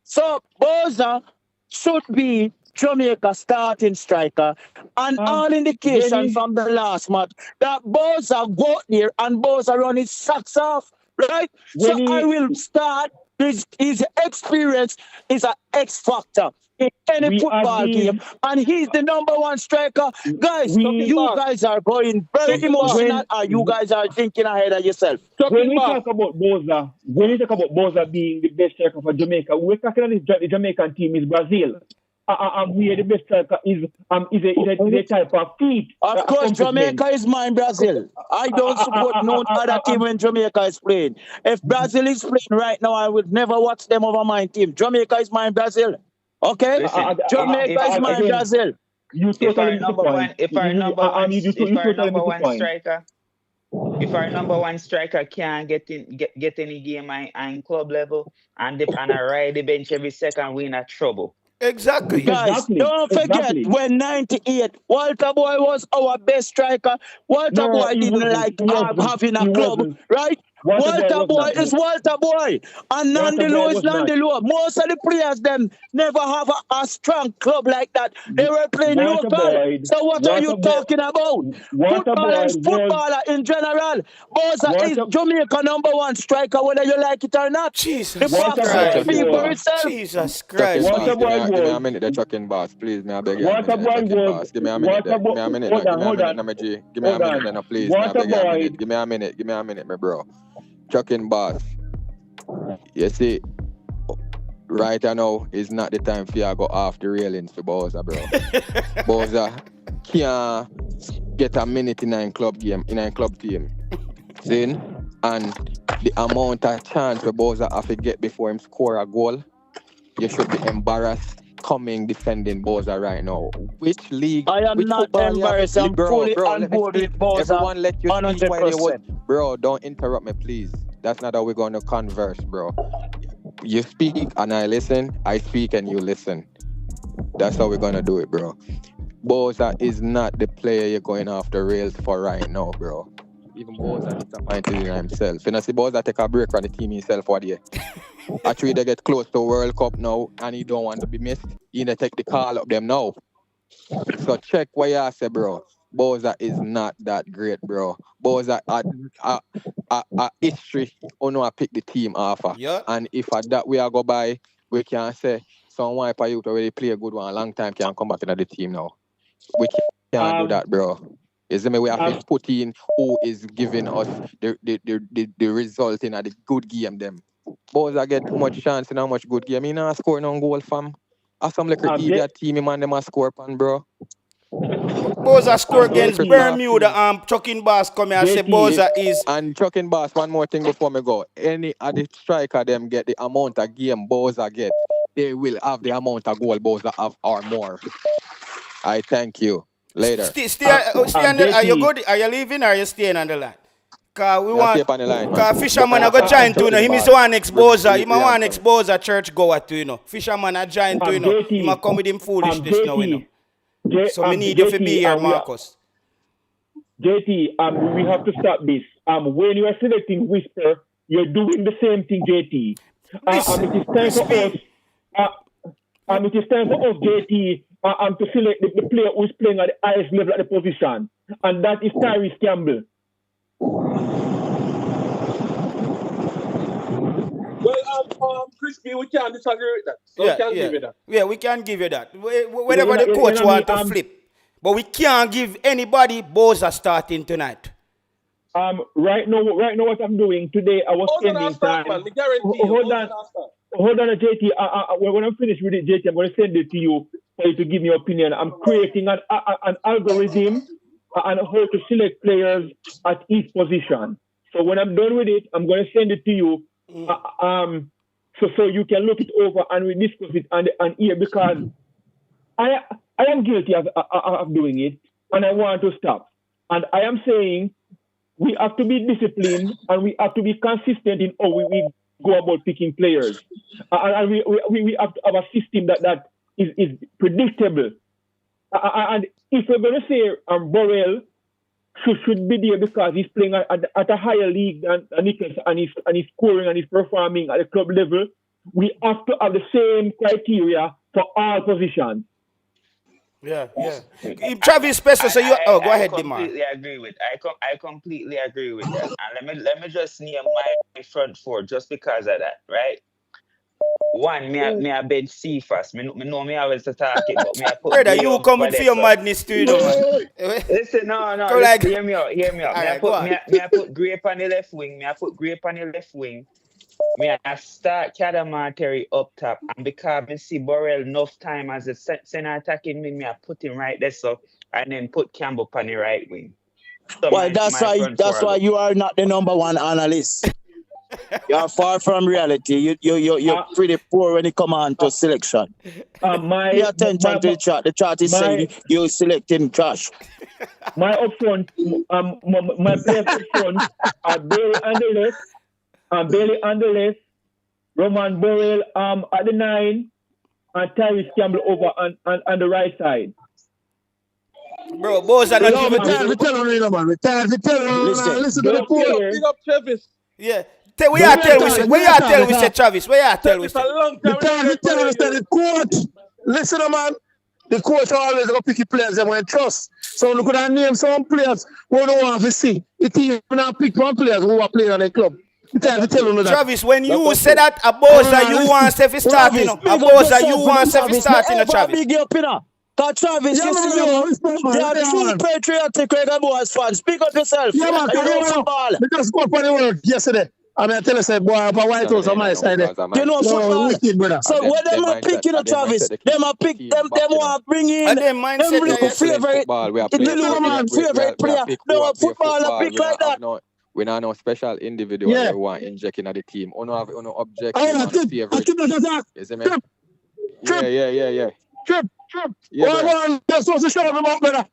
So Bowser should be Jamaica starting striker. And all indications from the last match that Bowser go there and Bowser run his socks off. Right? I will start. His experience is an X factor in any football game, and he's the number 1 striker. Guys, you guys are going very emotional, and you guys are thinking ahead of yourself. When we talk about Bowser being the best striker for Jamaica, we're talking about the Jamaican team is Brazil. We are the best striker is a type of feat. Of course, Jamaica is mine, Brazil. I don't support no other team when Jamaica is playing. If Brazil is playing right now, I would never watch them over my team. Jamaica is mine, Brazil. Okay? Jamaica is mine, Brazil. If our number one striker can't get any game in club level and I ride the bench every second, we're in a trouble. Exactly. Guys, don't forget when 98, Walter Boy was our best striker. Walter Boy didn't like having a club, right? Walter Boy is Walter Boy. And Nandilo is Nandilo. Most of the players them never have a strong club like that. They were playing local. So what are you talking about? Footballer is footballer in general. Bowser is Jamaica number 1 striker, whether you like it or not. Jesus Christ. Jesus Christ. Give me a minute, the trucking boss, please. May I beg you? Give me a minute. Give me a minute. Give me a minute, please. Give me a minute, my bro. Trucking boss. You see, right now is not the time for you to go off the railings for Bowser, bro. Bowser can't get a minute in a club game, in a club team. See? And the amount of chance for Bowser have to get before him score a goal, you should be embarrassed coming defending Bowser right now. Which league? I am not embarrassed. I'm fully on board with Bowser. Everyone let you speak while you would. Bro, don't interrupt me, please. That's not how we're going to converse, bro. You speak and I listen. I speak and you listen. That's how we're going to do it, bro. Bowser is not the player you're going after rails for right now, bro. Even Bowser disappointed in himself. You know, see Bowser take a break from the team himself for the year. Actually, they get close to World Cup now and he don't want to be missed. He need to take the call up them now. So check what you say, bro. Bowser is not that great, bro. Bowser a history. Oh no, I pick the team offer. Yeah. And if that we are go by, we can say someone for you to already play a good one a long time can come back into the team now. We can't do that, bro. Is me we have to put in who is giving us the result in a the good game them. Boys I get too much chance in how much good game. I score no goal fam. As some like idiot team man them a score pan, bro. Boza score against Bermuda. Chucking Bass come here and say Boza is. And Chucking Bass, one more thing before me go. Any of the striker them get the amount of game Boza get, they will have the amount of goal Boza have or more. I thank you. Later. Are you good? Are you leaving or are you staying on the line? Cause we want. Cause Fisherman I go join too. He is one exposer. He might one exposer church goer too. You know. Fisherman I join too. You know. He might come with him foolishness now. You know. So we need you to be here, Marcus. JT, we have to stop this. When you are selecting Whisper, you're doing the same thing, JT. It is time for us. It is time for us, JT, to select the player who is playing at the highest level at the position, and that is Tyrese Campbell. Well, Crispy, we can't disagree with that. So we can give you that. Yeah, we can give you that. Whatever the coach wants to flip. But we can't give anybody Boza starting tonight. Right now what I'm doing today, I was spending time. Hold on, JT. When I'm finished with it, JT, I'm going to send it to you for you to give me your opinion. I'm creating an algorithm and how to select players at each position. So when I'm done with it, I'm going to send it to you. So you can look it over and we discuss it and here, because I am guilty of doing it and I want to stop. And I am saying we have to be disciplined and we have to be consistent in how we go about picking players. And we have to have a system that is predictable. And if we're going to say Borrell should be there because he's playing at a higher league than Nichols and he's scoring and he's performing at the club level, we have to have the same criteria for all positions. Yeah. Tyrese Spicer, so you go ahead, Demar. I completely agree with that. And let me just name my front four just because of that, right? One, me a bench C first. Me know me always talking, but me I put. Brother, you coming for your madness too, you know, man. Listen, no. Like, hear me out. Me I put Grape on the left wing. Me I start Kadamar Terry up top, and because I see Borrell enough time as a center attacking me I put him right there, so and then put Campbell on the right wing. So well, that's why you are not the number one analyst. You are far from reality. You're pretty poor when it comes on to selection. Pay attention to the chart. The chart is saying you're selecting trash. My up front, my players up front are Bailey on the left, Roman Borrell at the 9, and Tyrese Campbell over on the right side. Bro, boys are not even. Listen to the pool. Big up Travis. Yeah. Where you tell we say Travis? Where you tell we say? The coach. Listen, man. The coach always going to pick players them when trust. So we could have named some players who don't want to see. The team not pick one players who are playing on the club. Travis, when you say that, Aboza, you want Steffi starting. Aboza, you want Steffi starting, Travis. Big up, because Travis, you see, they are true patriotic Reggae Boyz fans. Speak up yourself. Yeah, man. We just got for the world yesterday. I mean, I tell you, say, boy, I'm a White House on my side. You know, football. So when them are picking up Travis, them are pick them want to bring in them bring favorite player. No football pick like that. We not no special individual we want injecting at the team. We have no objective on the favorite. Yeah. Trip. Yeah, that's what's the show about, brother.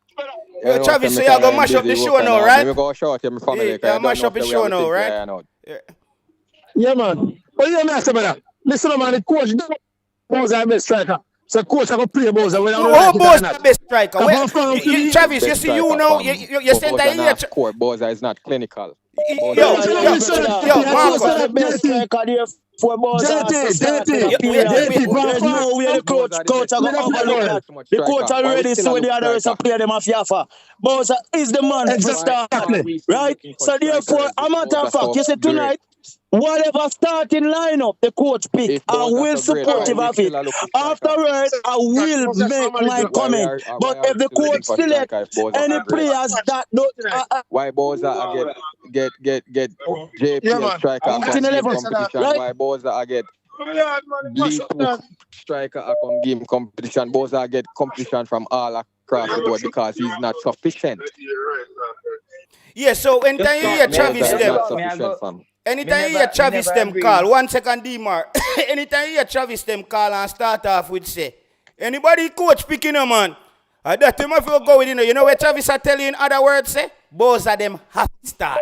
Yo, Travis, so you're going to mash up the show now, right? We're going to short him family. Yeah, mash up the show now, right? Yeah, man. Well, yeah, man, brother. Listen, man, the coach, Boza the best striker. So coach, I go play Boza. Who Boza the best striker? Travis, you see, you know, you said that here. Boza is not clinical. Yo, Marcus. For the coach already so the others are playing them off Yafa. Boza is the man to start, right? So therefore, a matter of fact, you see tonight, whatever starting lineup the coach pick, I will supportive of it. Afterwards, I will make my comment. But if the coach select any players that don't, why Boza get JP striker from game competition? Why Boza get lead two striker from game competition? Boza get competition from all across the board because he's not sufficient. Yeah, so anytime you hear Travis them, anytime you hear Travis them call, 1 second D-Mar, anytime you hear Travis them call and start off with say, anybody coach picking a man, that him if you go with you know where Travis are telling in other words say, both of them have to start.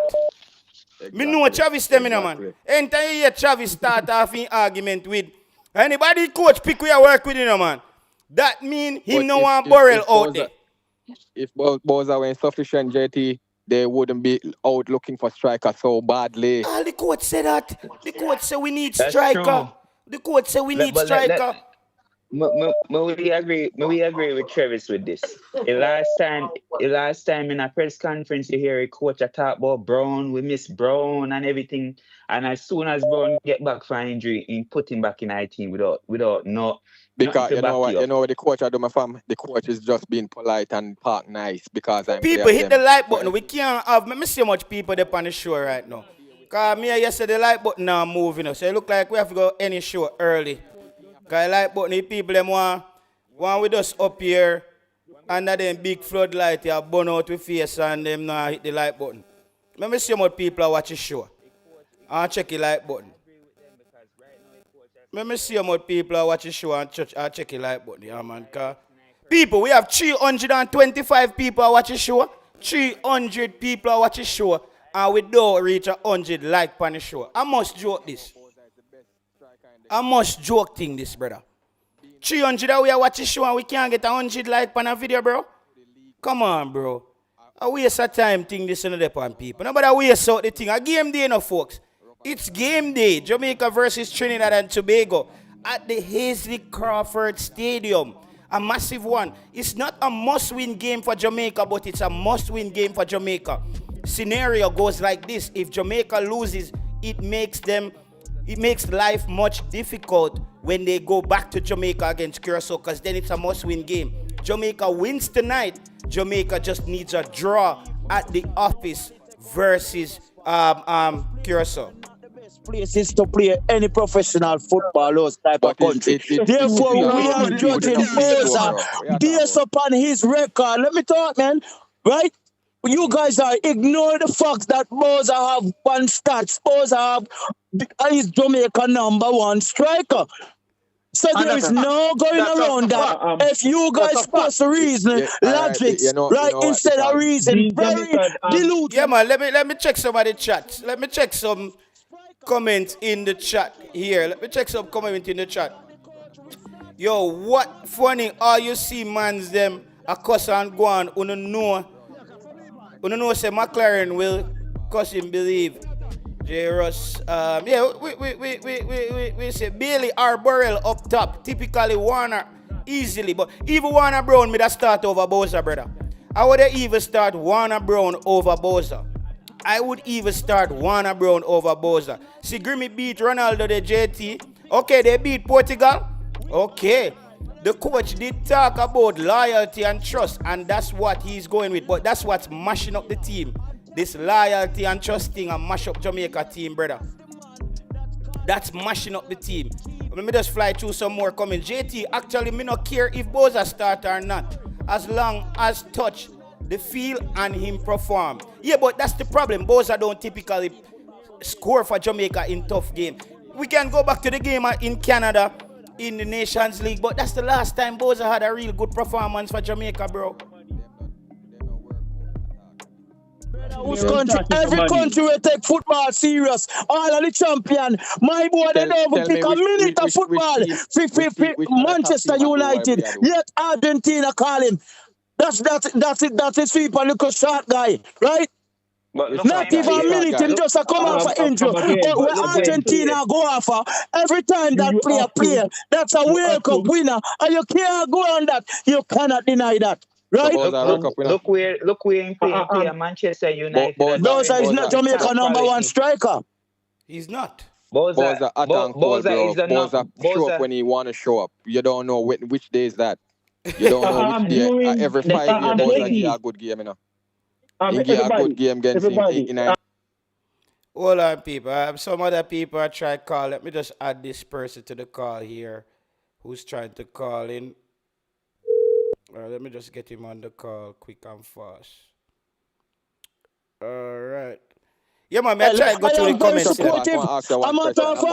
Me know Travis them in a man. Anytime you hear Travis start off in argument with anybody coach pick we work with a man, that mean him no one borrel out there. If Boza were insufficient, JT, they wouldn't be out looking for striker so badly. The coach said that. The coach said we need striker. The coach said we need striker. We agree with Travis with this. The last time in a press conference you hear a coach talk about Brown, we miss Brown and everything. And as soon as Brown get back from injury, he put him back in our team without no. Because you know what the coach I do, my fam. The coach is just being polite and park nice because I'm people hit the like button. We can't have. Let me see how much people there on the show right now. Cause me yesterday the like button now moving. So it look like we have to go any show early. Cause like button the people them want with us up here under them big floodlight here burn out with face and them now hit the like button. Let me see how much people are watching the show. I'll check the like button. Let me see how much people are watching the show and check the like button, yeah, man. People, we have 325 people are watching the show. 300 people are watching the show. And we don't reach 100 like on the show. I must joke this. I must joke thing this, brother. 300 that we are watching the show and we can't get 100 like on a video, bro. Come on, bro. I waste a time thing this and that on people. Nobody waste out the thing. A game day, no, folks. It's game day, Jamaica versus Trinidad and Tobago at the Hazley Crawford Stadium. A massive one. It's not a must-win game for Jamaica, but it's a must-win game for Jamaica. Scenario goes like this. If Jamaica loses, it makes life much difficult when they go back to Jamaica against Curacao, because then it's a must-win game. Jamaica wins tonight. Jamaica just needs a draw at the office versus Curacao. Places to play any professional football, those type of country. Therefore, we are judging Boza based upon his record. Let me talk, man. Right? You guys are ignore the fact that Boza have one stats. Boza is Jamaica #1 striker. So there is no going around that. If you guys supposed to reason, logic, right, instead of reason, very dilute. Yeah, man, let me check some of the chat. Let me check some comments in the chat here. Let me check some comments in the chat. Yo, what funny all you see mans them a cuss and go on. Uno know say McLaren will cuss him believe. J. Ross, we say Bailey or Burrell up top. Typically Warner easily, but even Warner Brown me that start over Boza, brother. I would even start Warner Brown over Boza. I would even start Warner Brown over Boza. See, Grimmy beat Ronaldo, the JT. Okay, they beat Portugal. Okay. The coach did talk about loyalty and trust, and that's what he's going with. But that's what's mashing up the team. This loyalty and trust thing and mash up Jamaica team, brother. That's mashing up the team. Let me just fly through some more comments. JT, actually, me not care if Boza start or not, as long as touch the field and him perform. Yeah, but that's the problem. Boza don't typically score for Jamaica in tough game. We can go back to the game in Canada in the Nations League, but that's the last time Boza had a real good performance for Jamaica, bro. Every country will take football serious. All of the champion. My boy, they don't pick a minute of football. Manchester United. Yet Argentina call him. That's it. That's a sweeper, little short guy, right? Not even a minute, him just a come off for injury. But when Argentina go off, every time that player play, that's a World Cup winner. And you can't go on that. You cannot deny that. Right? Look where in play Manchester United. Those is not Jamaica #1 striker. He's not. Boza hot and cold, bro. Boza show up when he want to show up. You don't know which day is that. You don't know which day. Every 5 years, Boza give a good game, you know. He give a good game against him. Hold on, people. Some other people are trying to call. Let me just add this person to the call here who's trying to call in. Let me just get him on the call quick and fast. All right. Yeah, man, I try to go through the comments. I'm not talking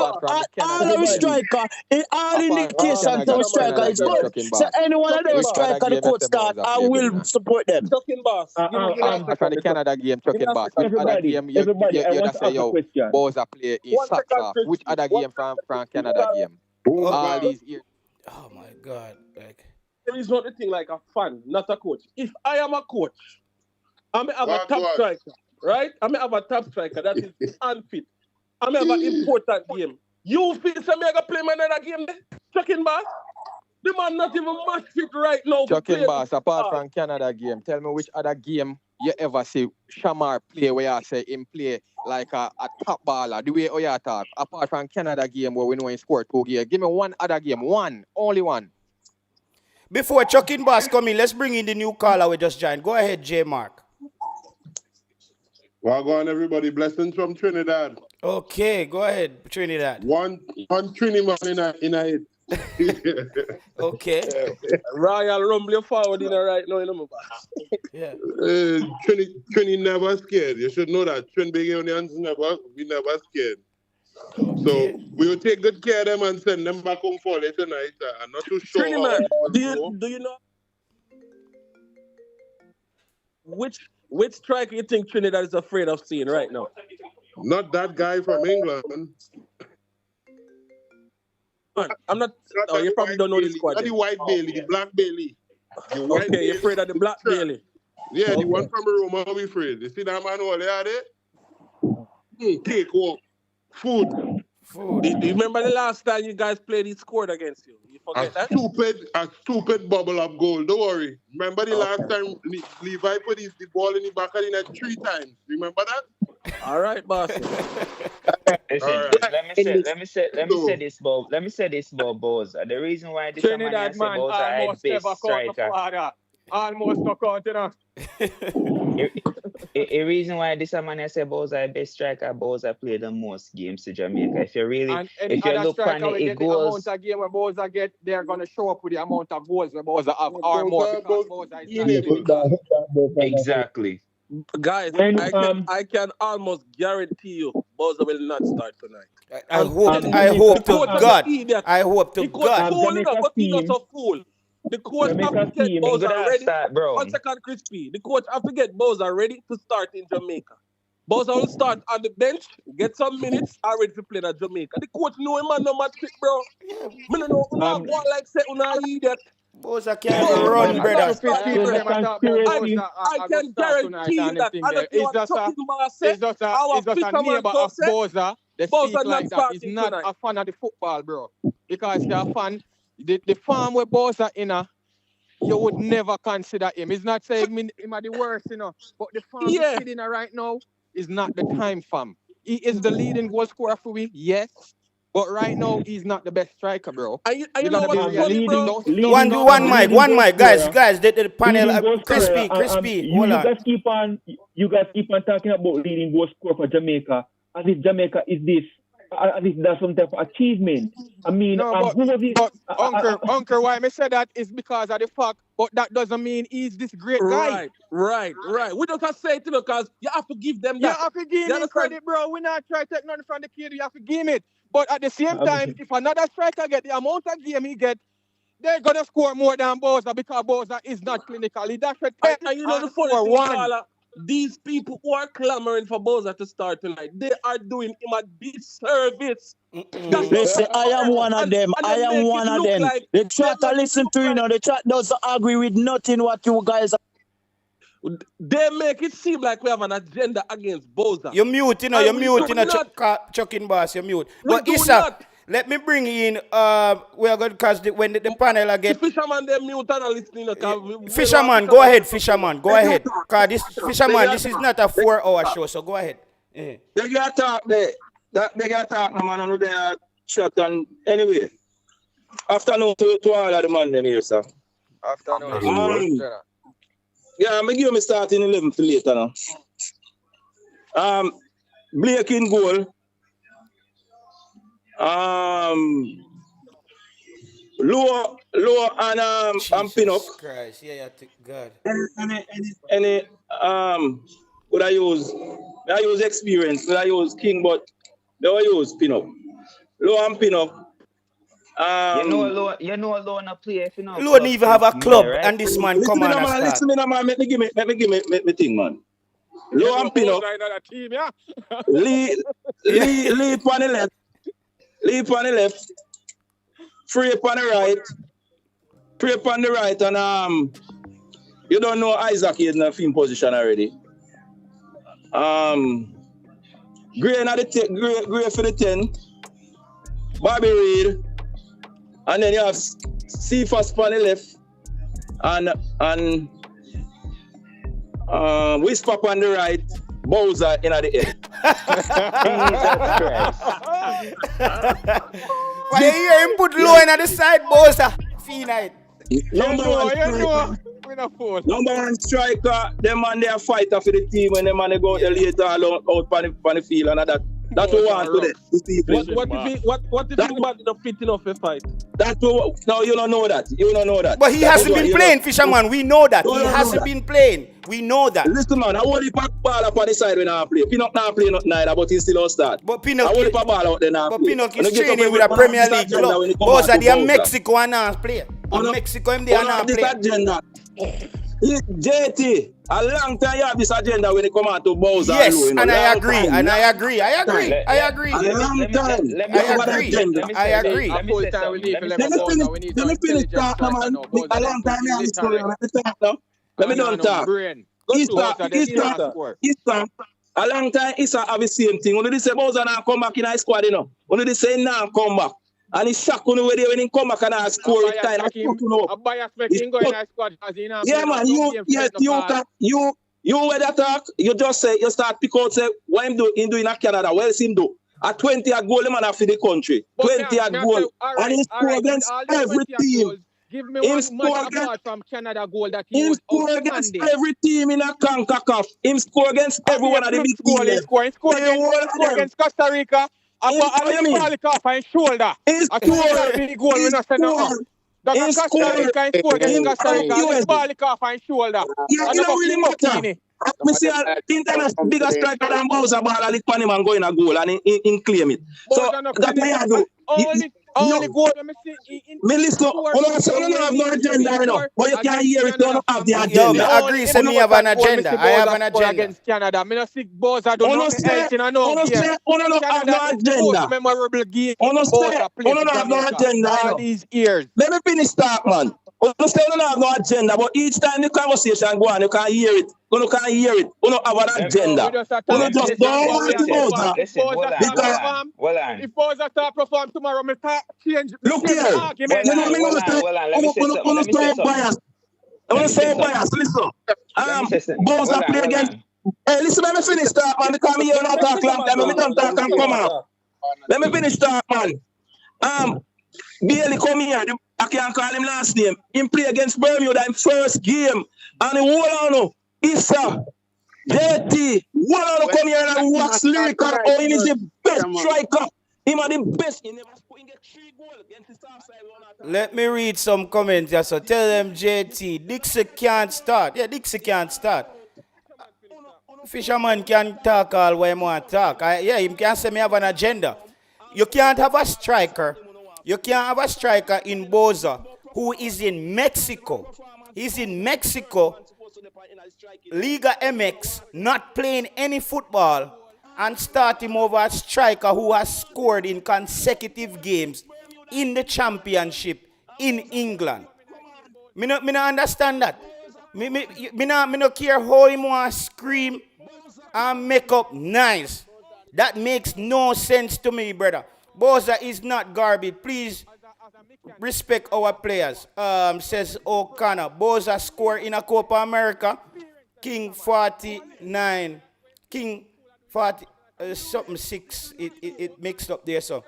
all of striker. In all indications of striker is good. So any one of those striker the coach start, I will support them. Chucking boss. After the Canada game, chucking boss. Which other game you just say, yo, Boza play in socks off? Which other game from Canada game? All these years. Oh, my God. Like, there is not a thing like a fan, not a coach. If I am a coach, I may have a top striker. Right? I may have a top striker that is unfit. I may have an important game. You feel so me I gonna play my another game there? Chucking boss? The man not even match fit right now. Chucking boss, apart from Canada game, tell me which other game you ever see Shamar play where you say him play like a top baller, the way you talk, apart from Canada game where we know he scored 2 games. Give me one other game, only one. Before Chucking boss come in, let's bring in the new caller we just joined. Go ahead, J Mark. Well, go on, everybody. Blessings from Trinidad. Okay, go ahead, Trinidad. One Trinidad in a hit. Okay. Royal Rumble forward in right now, you know, yeah. Trini never scared. You should know that. Trin big onions we never scared. Okay. So we will take good care of them and send them back home for later tonight. I'm not too sure. Trini, man, do you know which striker you think Trinidad is afraid of seeing right now? Not that guy from England. I'm not. Oh, you probably don't know this squad. Not the white Bailey, the black Bailey. Okay, you're afraid of the black Bailey. Yeah, the one from Roma, we afraid. You see that man over there? Cake, walk, food. Do you remember the last time you guys played, he scored against you? You forget that? A stupid bubble up goal. Don't worry. Remember the last time Levi put the ball in the back of the net 3 times? Remember that? All right, boss. Listen, let me say this about Boza. The reason why this man I say Boza is best striker. Almost no count, you know. The reason why this man I say Boza is best striker, Boza play the most games to Jamaica. If you look on the goals, the amount of game where Boza get, they're gonna show up with the amount of goals where Boza have or more because Boza is exactly. Guys, I can almost guarantee you Boza will not start tonight. I hope to God. The coach have to get Boza ready. Bro. 1 second, Crispy. The coach have to get Boza ready to start in Jamaica. Boza will start on the bench, get some minutes, are ready to play in Jamaica. The coach know him and no match fit, bro. I don't know what like say una idiot. Boza can't run, brother. I can guarantee you that. It's just a neighbor of Boza. The speak like that. He's not a fan of the football, bro. Because you're a fan. The farm where Boza in, you would never consider him. He's not saying him are the worst, you know. But the farm he's in right now is not the time farm. He is the leading goal scorer for we, yes. But right now, he's not the best striker, bro. You know what's funny, bro? One mic. Guys, the panel, crispy. Hold on. You guys keep on talking about leading goal scorer for Jamaica. As if Jamaica is this. As if that's some type of achievement. I mean, Uncle, why I say that is because of the fact, but that doesn't mean he's this great guy. Right. We don't say it, because you have to give them that. You have to give him credit, bro. We're not trying to take nothing from the kid. You have to give him it. But at the same time, if another striker get the amount of game he get, they're going to score more than Boza because Boza is not clinically. That's what you know the funny thing, these people who are clamoring for Boza to start tonight, they are doing him a disservice. Listen, I am one of them. Like they try to listen to you know. They try doesn't agree with nothing what you guys are. They make it seem like we have an agenda against Boza. You're mute, Chucking boss, you're mute. But Issa, let me bring in, we are going to, when the panel again. Fisherman, they're mute and listening. Fisherman, go ahead. Because this is not a 4-hour show, so go ahead. You got to talk there. That they got talk, man, and they are shot and anyway. Afternoon to all of the man them here, sir. Afternoon. Yeah, I'm give me starting 11 for later now. Blake in goal. Low and pin up. Christ, yeah, God. Any would I use? I use experience. Would I use King? But they will use pin up. Low and pin up. You know Low not play if you know. Low don't even have a club, right? And this man come on and start. Listen, man. Let me give me thing, man. Low and pin up. Lee on the left. Lee on the left. Free up on the right. Free up on the right. And you don't know Isaac is in a film position already. Gray for the 10. Bobby Reed. And then you have Cephas on the left. And Whisper on the right. Bowser in at the end. Why you hear him put Low in at the side, Bowser? Night. Number one striker, them man they are fighter for the team when them man they go out later out on the field and that we want to What if he not fit enough to fight? No, you don't know that. You don't know that. But he hasn't been playing, Fisherman. We know that. He hasn't been playing. We know that. Listen, man, I want to pack ball up on the side when I play. Pinnock not playing neither, but he still on start. But Pinnock, I want to pack ball out there now. But Pinnock is training with a Premier League club. Both are there Mexico and now play. Mexico him there now play. JT, a long time you have this agenda when it come out to Bowser. Yes, and I agree. I agree. A long time. I agree. Let me finish talk, man. A long time you have this story. Let me don't talk. Easter. A long time Issa have the same thing. When they say Bowser now come back in our squad, you know. When they say now come back. And he's shocked when he come back and I score it time. Yeah, man, you with that talk, you just say, you start pick out, say, what him doing in Canada, what else him do? At 20 at goal, man, for the country. 20 at goal. And he score against every team. Give me one match apart from Canada goal that he was outstanding. Against every team in a Concacaf. Him score against everyone at the big team. He score against Costa Rica. I qualify and shoulder. He scored. That's Costa Rica and score against Costa Rica. He qualify and shoulder. Yeah, it don't really matter. I see an international bigger striker than Bowser ball and the man going a goal and in claim it. So that's what I do. Only goal, let me see. Me listen, don't have no agenda, you know. But you can't hear it, don't have the agenda. I agree, say me have an agenda. I have an agenda. Against Canada. Me not see Bowser do nothing else in a no game. don't have no agenda. Memorable game. Don't have no agenda. All these years. Let me finish talk, man. You don't have no agenda, but each time the conversation go on, you can't hear it. You can't hear it. You don't have an agenda. You just don't want to Bowser. If Bowser start perform tomorrow, me change. Look here. You know me want to say bias. I want to say bias. Listen. Bowser play against. Hey, listen, let me finish talk, man. Because me here not talk long time. Let me don't talk and come out. Let me finish talk, man. Bailey come here. I can't call him last name. He play against Bermuda in first game. And he hold on. Issa, JT, hold on come here and wax lyrical. Oh, he is the best striker. He is the best. He never get 3 goals against the south side. Let me read some comments here. So tell them JT, Dixie can't start. Yeah, Dixie can't start. Fisherman can talk all what he want to talk. He can say me have an agenda. You can't have a striker. You can't have a striker in Bowser who is in Mexico. He's in Mexico, Liga MX, not playing any football, and start him over a striker who has scored in consecutive games in the championship in England. Me no understand that. Me no care how him want to scream and make up nice. That makes no sense to me, brother. Bowser is not garbage. Please respect our players. Says O'Connor. Bowser score in a Copa America. King 49. King 40. something 6. It mixed up there. So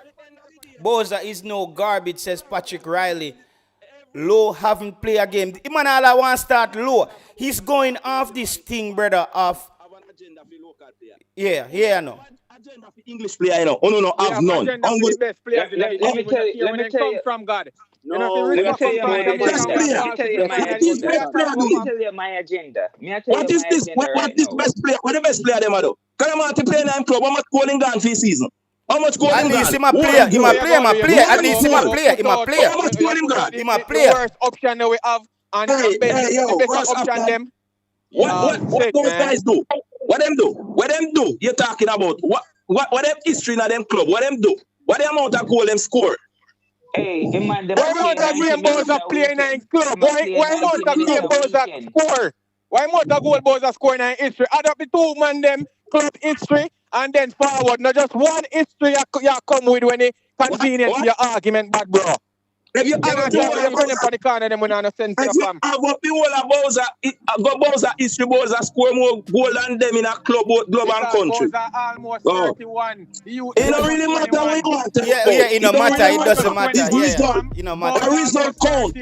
Boza is no garbage, says Patrick Riley. Low haven't played a game. The man all I want to start low. He's going off this thing, brother. Off. Yeah, no. English player, you know. Oh no, I've none. Let me tell you from God. No, let me tell you my agenda. What is this? What is best player? What the best player them do? Can I to play in the club? How much goal in gone for the season? How much goal in gone? At least him a player. At least him a player. How much goal in gone? Him a player. The worst option that we have, and the best option them. What those guys do? What them do? What them do? You're talking about what them history in them club? What them do? What the amount of goal them score? Hey, man, why amount of game Boza play in a club? Why amount of game Boza score? Why amount of goal Boza score in a history? Add up the 2 man them club history and then forward. Not just one history you come with when it convenient to your argument, bad bro. If you have a Boza history, Boza score more goal than them in a club, both global and country. Boza almost 31. It don't really matter what you want. Yeah, it don't matter. It doesn't matter. It don't matter. Result count.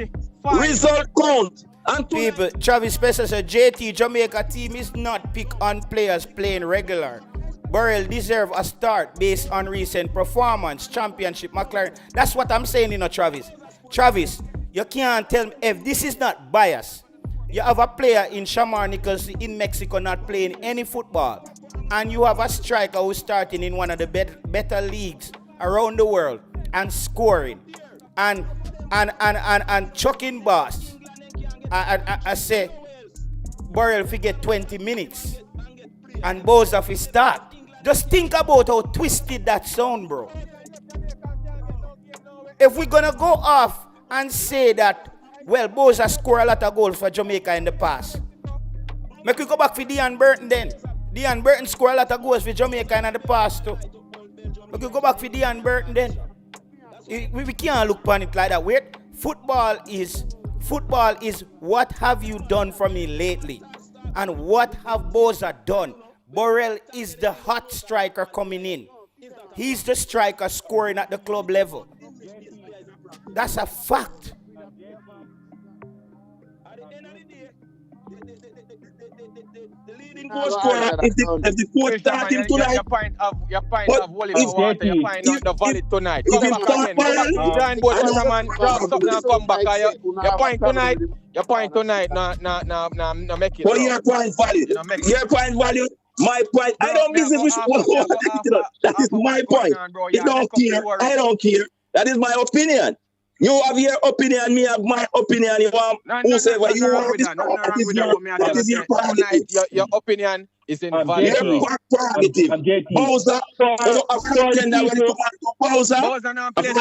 Result count. And people, Tyrese Spicer said, JT, Jamaica team is not pick on players playing regular. Burrell deserve a start based on recent performance, championship, McLaren. That's what I'm saying, Travis. Travis, you can't tell me if this is not bias. You have a player in Shamar Nichols in Mexico not playing any football, and you have a striker who's starting in one of the better leagues around the world and scoring and chucking boss. I say Burrell if he get 20 minutes and Boza if he start. Just think about how twisted that sound, bro. If we're gonna go off and say that, well, Boza scored a lot of goals for Jamaica in the past. Make we go back for Dean Burton then. Dean Burton scored a lot of goals for Jamaica in the past too. Make we go back for Dean Burton then. We can't look upon it like that. Wait, football is what have you done for me lately? And what have Boza done? Burrell is the hot striker coming in. He's the striker scoring at the club level. That's a fact. If the coach start him tonight, your point of Oliver Water, your point of the valid tonight. Come back again. Join both man, drop something and come back. Your point tonight, no make it. But your point valid. Your point valid. My point. I don't visit which one. That is my point. You don't care. I don't care. That is my opinion. You have your opinion, me have my opinion. You want who say what you want. That is your prerogative. Your opinion is invalid. Your prerogative. Boza, a friend that when you come to Boza, Boza not play the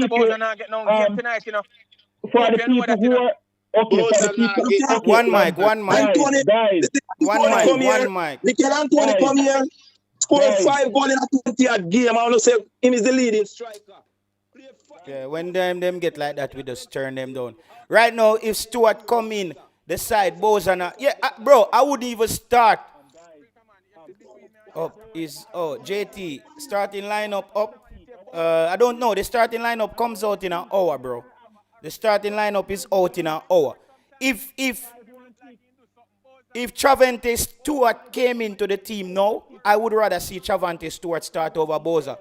Boza not get no game tonight, you know. For the people who are one mic. Michail Antonio come here, score 5 goals in a 20th game. I want to say him is the leading striker. Yeah, when them get like that, we just turn them down. Right now, if Stuart come in, the side Boza, bro, I wouldn't even start. JT starting lineup up. I don't know. The starting lineup comes out in an hour, bro. The starting lineup is out in an hour. If Travante Stewart came into the team now, I would rather see Travante Stewart start over Boza.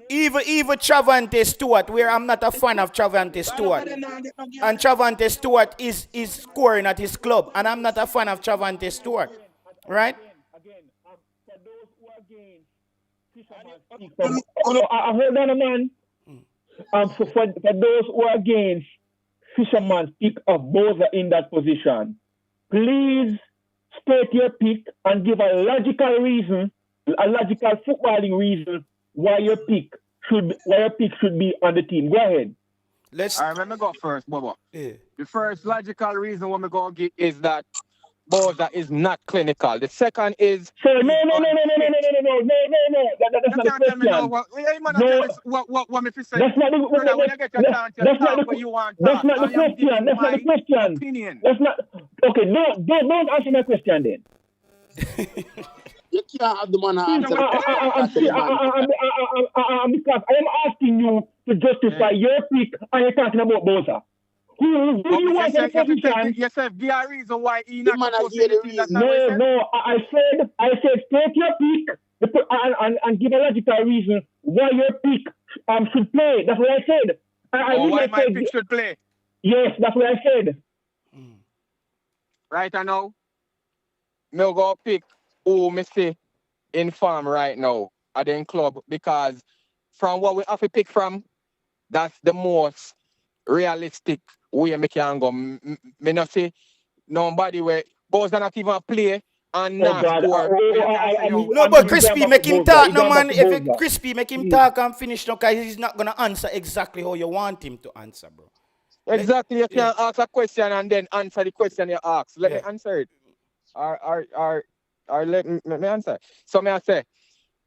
Even Travante Stewart, where I'm not a fan of Travante Stewart, and Travante Stewart is scoring at his club, and I'm not a fan of Travante Stewart, right? I heard that, man. For those who are against Fisherman's pick of Boza in that position, please state your pick and give a logical reason, a logical footballing reason why your pick should be on the team. Go ahead. Let me go first, Bobo. Yeah. The first logical reason what me going to give is that Boza is not clinical. The second is... So, no. That's not the question. What me say? That's not the question. That's not the question. Okay, don't answer my question then. You can't have the man answer. Because I am asking you to justify your pick and you're talking about Bosa. Who you want for the position? Yes, sir. Give a reason why he The not man has the reason. No. I said take your pick and give a logical reason why your pick should play. That's what I said. Why my pick should play? Yes, that's what I said. Right now, me go pick who me see in farm right now at the club because from what we have to pick from, that's the most realistic way me can go. Me not see nobody where Bosa not even play and not score. No, but Crispy make him talk, no man. If Crispy make him talk and finish, no, because he's not gonna answer exactly how you want him to answer, bro. Exactly, you can't ask a question and then answer the question you ask. Let me answer it. Or let me answer. So me I say,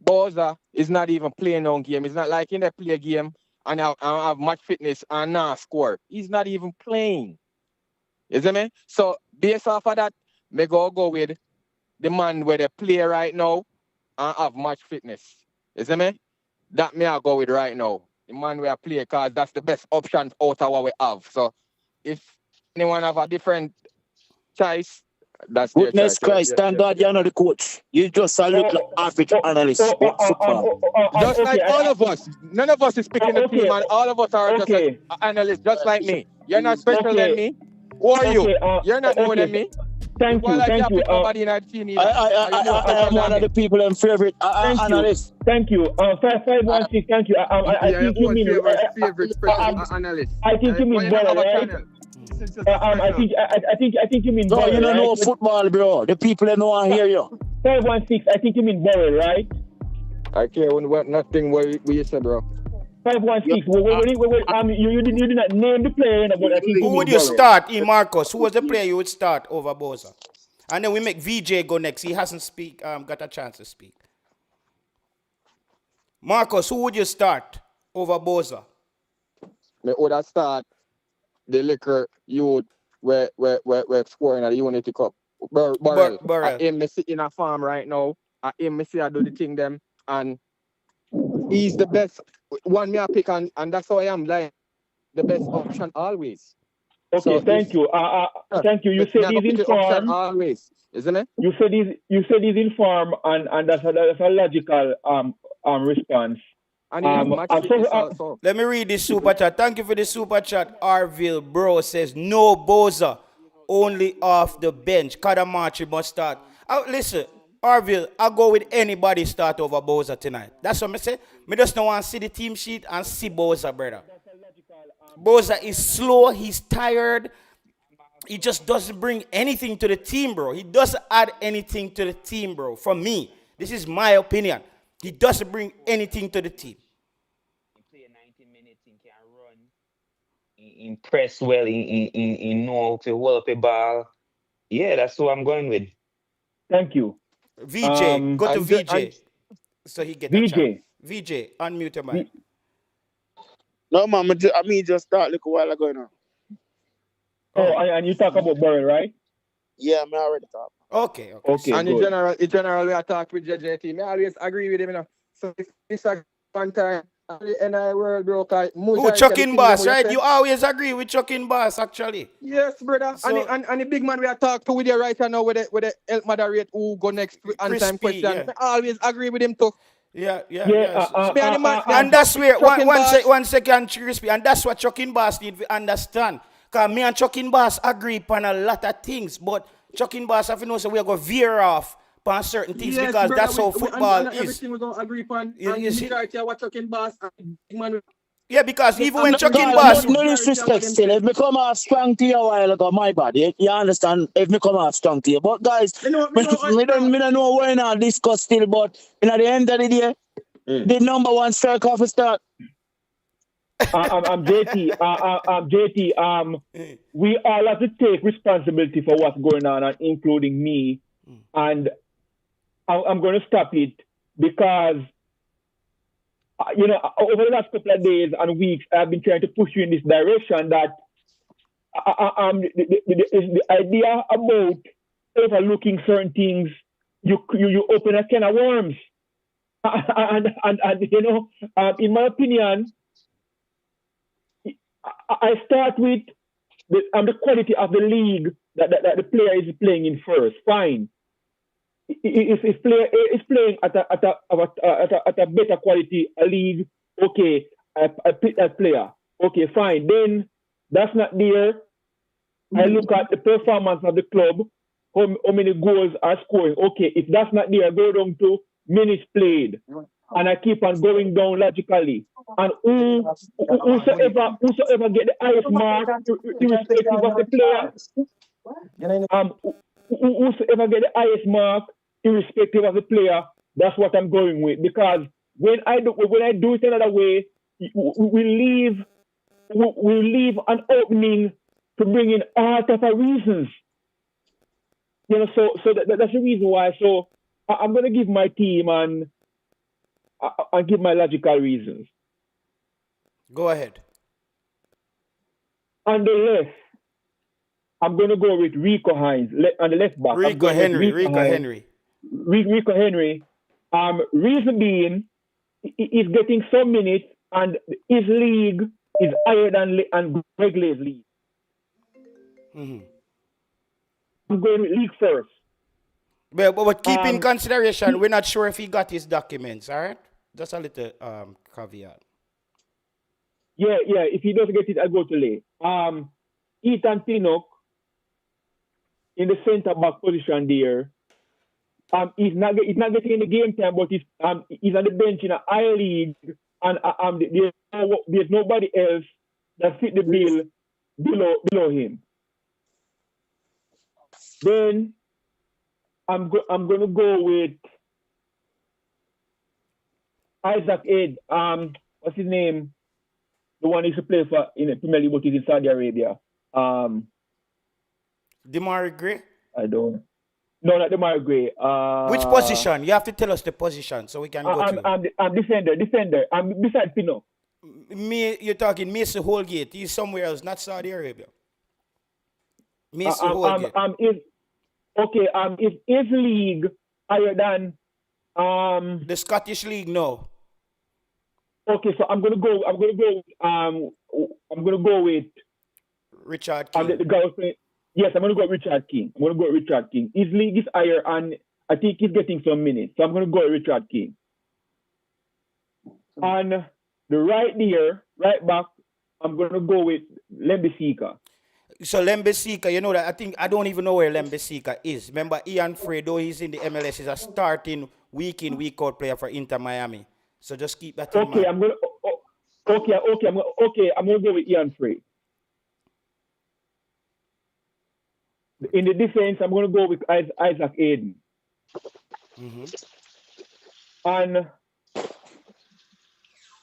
Bosa is not even playing on game. It's not like in a play game and have match fitness and not score. He's not even playing. You see me? So based off of that, me go with the man where they play right now and have match fitness. You see me? That me I go with right now. The man where I play because that's the best option out of what we have. So if anyone have a different choice, that's their choice. Goodness Christ, thank God you're not the coach. You just a little average analyst. Just like all of us. None of us is picking the team and all of us are just an analyst, just like me. You're not special than me. Who are you? You're not more than me. Thank you. I am one of the people in favorite analyst. Thank you. 516. Thank you. I think you mean favorite analyst. I think you mean Borrell, right? I think you mean Borrell. No, you don't know football, bro. The people that know I hear you. 516. I think you mean Borrell, right? I care nothing what you said, bro. 516. You did not name the player. Who would you start, Marcus? Who was the player you would start over Bosa? And then we make VJ go next. He hasn't got a chance to speak. Marcus, who would you start over Bosa? Me would start the liquor youth where scoring at the Unity Cup. Burrell. I aim me sit in a farm right now. I aim me see I do the thing them and he's the best one me I pick and that's how I am like the best option always. Okay, so thank you. Thank you. You said he's in form always, isn't it? You said he's in form and that's a logical response. Let me read this super chat. Thank you for the super chat. Arville Bro says no Bosa, only off the bench. Kadamachi must start. Listen, Arville, I'll go with anybody start over Bosa tonight. That's what I say. Me just don't want to see the team sheet and see Bosa, brother. Bosa is slow. He's tired. He just doesn't bring anything to the team, bro. He doesn't add anything to the team, bro. For me, this is my opinion. He doesn't bring anything to the team. He play 90 minutes. He can run. He press well. He know how to hold up a ball. Yeah, that's what I'm going with. Thank you. VJ, go to VJ. So he get VJ. VJ, unmute your mic. No, man, I mean just start like a while ago now. Oh, and you talk about Burrell, right? Yeah, I already talk. Okay. And in general, we are talking with JJT. I always agree with him, you know. So it's a one time and I world broke. Who Chucking Boss, right? You always agree with Chucking Boss, actually. Yes, brother. So, and the big man we are talking to with you right now with the help moderate who go next on time question. I always agree with him too. Yeah. And that's where one second, Crispy, and that's what Chucking Boss need to understand. Because me and Chucking Boss agree upon a lot of things, but Chucking Boss have to know so we are going to veer off on certain things because brother, that's how football is. Everything we're going to agree upon. You see? What Chucking Boss and yeah, because even when Chucking Boss... No disrespect still. If me come off strong to you a while ago, my bad. You understand? If me come off strong to you. But guys, me don't know where now discuss still, but at the end of the day, the number one striker off the start. I'm JT. We all have to take responsibility for what's going on, and including me. And I'm going to stop it because, over the last couple of days and weeks, I've been trying to push you in this direction that the idea about overlooking certain things, you open a can of worms. And you know, in my opinion, I start with the quality of the league that the player is playing in first. Fine. If player is playing at a better quality a league, okay, I pick that player. Okay, fine. Then that's not there. I look at the performance of the club, how many goals are scoring. Okay, if that's not there, I go down to minutes played. And I keep on going down logically. And whosoever get the highest mark, irrespective of the player, whosoever get the highest mark, irrespective of the player, that's what I'm going with. Because when I do it another way, we leave an opening to bring in all type of reasons. You know, so that's the reason why. So I'm going to give my team and give my logical reasons. Go ahead. On the left, I'm going to go with Rico Hines. On the left back, Rico Henry. Rico Henry. Reason being, he's getting some minutes, and his league is higher than Greg's league. Mm-hmm. I'm going with league first. But keep in consideration, we're not sure if he got his documents, all right? Just a little caveat. Yeah, if he doesn't get it, I'll go to Lay. Ethan Pinnock in the center back position there. He's not getting any game time, but he's on the bench in a high league, and there's nobody else that fit the bill below him. Then I'm going to go with Isaac Ed. What's his name? The one who used to play for in the Premier League, but he's in Saudi Arabia. Demari Gray? I don't. No, not Demari Gray. Which position? You have to tell us the position so we can go to. I'm defender. I'm beside Pino. You're talking Mason Holgate. He's somewhere else, not Saudi Arabia. Mason Holgate. Is his league higher than the Scottish League? No. Okay, so I'm gonna go with Richard King. The guy was playing, yes, I'm gonna go with Richard King. His league is higher, and I think he's getting some minutes. So I'm gonna go with Richard King. And the right back, I'm gonna go with Lembisika. So Lembisika, you know that I don't even know where Lembisika is. Remember, Ian Frey, though he's in the MLS, is a starting week in, week out player for Inter Miami. So just keep that in mind. I'm gonna go with Ian Frey. In the defense, I'm gonna go with Isaac Aiden. Mm-hmm. And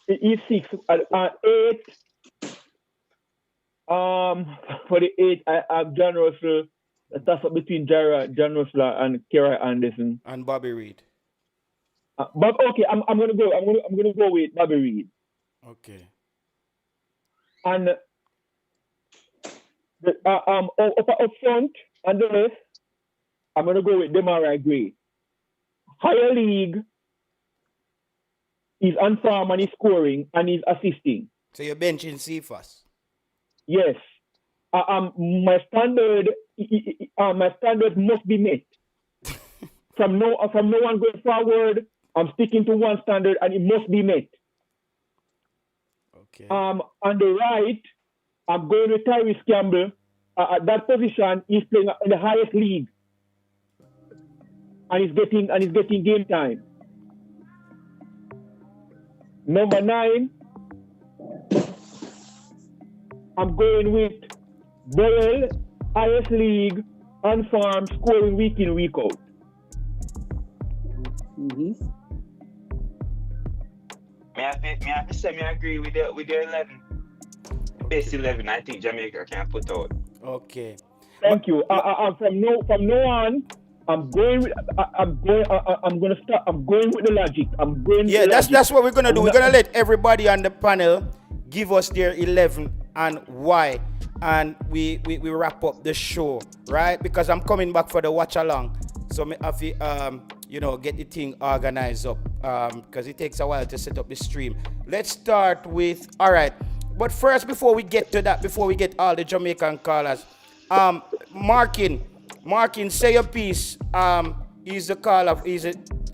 he's 6 at 8. For the 8, I have John Russell. A toss up between John Russell and Kira Anderson and Bobby Reed. But okay, I'm gonna go with Bobby Reed. Okay. And up front on the left, I'm gonna go with Demari Gray. Higher league, he's on farm and he's scoring and he's assisting. So you're benching Cephas? Yes. My standard must be met. From now on going forward, I'm sticking to one standard and it must be met. Okay. On the right, I'm going with Tyrese Campbell. At that position, he's playing in the highest league. And he's getting game time. Number 9, I'm going with Burrell, highest league, on farm, scoring week in, week out. Mm-hmm. I agree with your 11. Best 11, I think Jamaica can put out. Okay. Thank you. From now on, I'm going with the logic. That's what we're gonna do. We're gonna let everybody on the panel give us their 11 and why? And we wrap up the show, right? Because I'm coming back for the watch along. So me have to, get the thing organized up because it takes a while to set up the stream. Let's start with, all right. But first, before we get to that, before we get all the Jamaican callers, Markin, say your piece. He's the caller.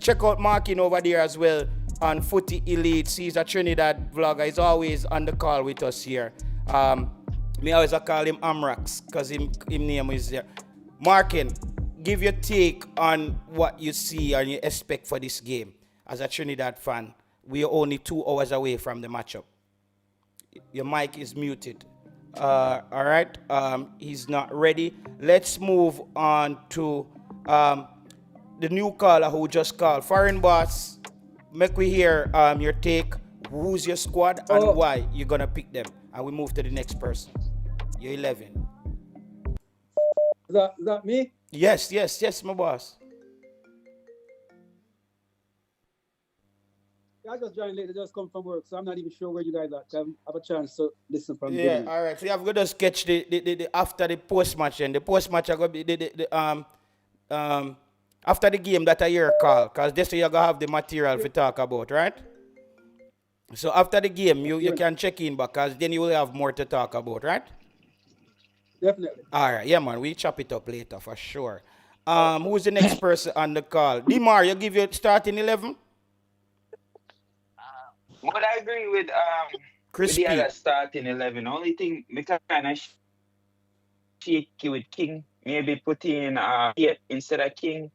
Check out Markin over there as well on Footy Elites. He's a Trinidad vlogger. He's always on the call with us here. Me always call him Amrax because him name is there. Markin, give your take on what you see and you expect for this game. As a Trinidad fan, we are only 2 hours away from the matchup. Your mic is muted. All right. He's not ready. Let's move on to the new caller who just called. Foreign Boss, make we hear your take. Who's your squad and why you're going to pick them? And we move to the next person. You're 11. Is that me? Yes, my boss. I just joined late. I just come from work, so I'm not even sure where you guys are. I have a chance to listen from the beginning. All right. So you have got to sketch the after the post match, and the post match are going to be after the game that I hear call, because this you're gonna have the material to talk about, right? So after the game, you can check in, because then you will have more to talk about, right? Definitely. All right, yeah, man. We chop it up later for sure. Who's the next person on the call? Dimar, you give your starting 11. But I agree with Crispy. the other starting 11. Only thing we can kind of shaky with King. Maybe put in Piet instead of King.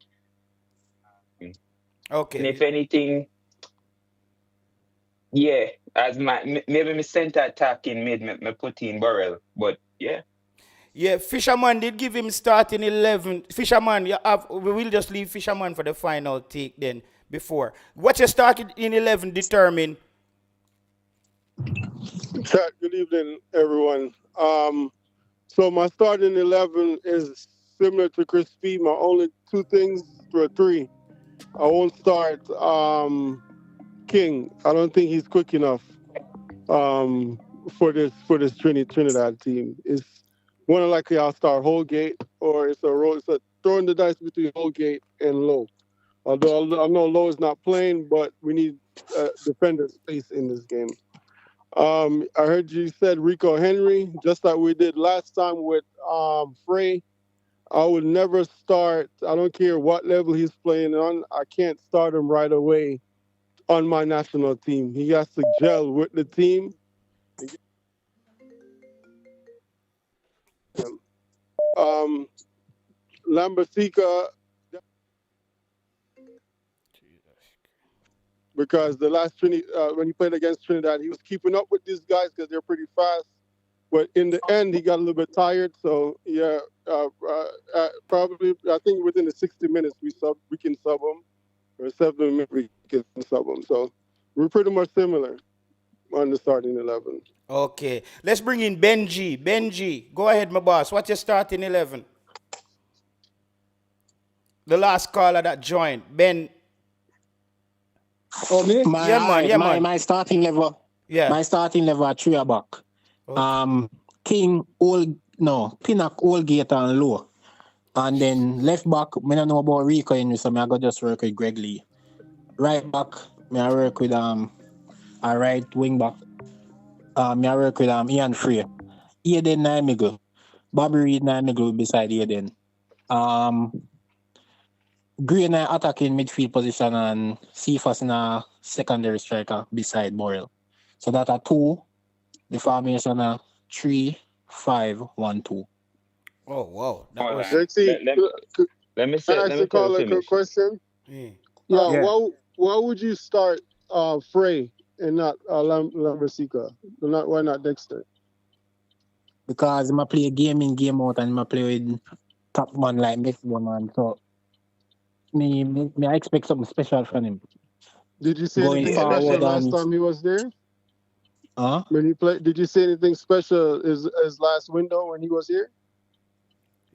Okay. And if anything, yeah, as maybe my center attack in mid, me put in Burrell. But yeah. Yeah, Fisherman did give him starting 11. Fisherman, we will just leave Fisherman for the final take then before. What's your starting in 11 determine? Chat, good evening, everyone. So my starting 11 is similar to Crispy. My only 2 things, or 3. I won't start King. I don't think he's quick enough for this Trinidad team. It's more than likely I'll start Holgate, or it's a throwing the dice between Holgate and Lowe. Although I know Lowe is not playing, but we need defender space in this game. I heard you said Rico Henry, just like we did last time with Frey. I would never start, I don't care what level he's playing on, I can't start him right away on my national team. He has to gel with the team. Lambertica, because the last when he played against Trinidad, he was keeping up with these guys because they're pretty fast. But in the end, he got a little bit tired. So yeah, probably I think within the 60 minutes we can sub him, or 70 minutes we can sub him. So we're pretty much similar on the starting 11. Okay, let's bring in Benji. Benji, go ahead, my boss. What's your starting 11? The last caller that joined, Ben. Oh, me? Man. My starting level. Yeah. My starting level at 3 back. Okay. King, Pinnock, Oldgate and Low. And then left back, I don't know about Rico Henry, so I go just work with Greg Lee. Right back, I work with a right wing back. I work with Ian Frey. Aiden Naimigo. Bobby Reed Naimigo beside Aiden. Green attacking midfield position and Cephas in a secondary striker beside Borrell. So that are 2. The formation are 3-5-1-2. Oh wow! Let me say. Can I ask a quick question? Why would you start Frey and not Lambertica? Why not Dexter? Because I play game in, game out, and I play with top man like next one man. So I expect something special from him. Did you see anything special last time he was there? When he played, did you see anything special his last window when he was here?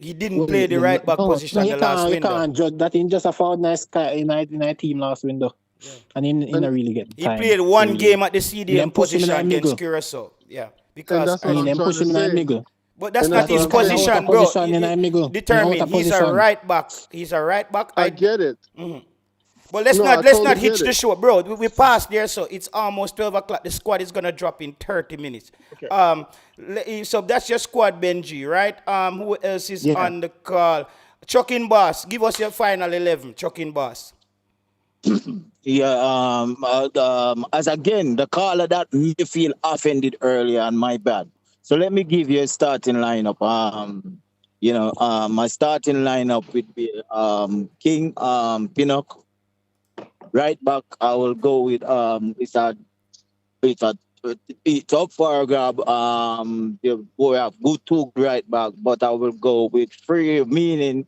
He didn't play the right back position the last window. You can't judge that. He just a found nice guy in our team last window. Yeah. And he not really get time. He played one game at the CDM position against Curacao. Yeah. Because that's what I'm trying to say. But that's not his position, bro. Determined. He's a right back. I get it. Mm-hmm. But let's not hitch the show, bro. We passed there, so it's almost 12 o'clock. The squad is gonna drop in 30 minutes. Okay. So that's your squad, Benji, right? Who else is on the call? Chucking Boss, give us your final 11. Chucking Boss. As again, the caller that me feel offended earlier, and my bad. So let me give you a starting lineup. My starting lineup would be King, Pinnock. Right back, I will go with it's up for a grab. We have good two right back, but I will go with free, meaning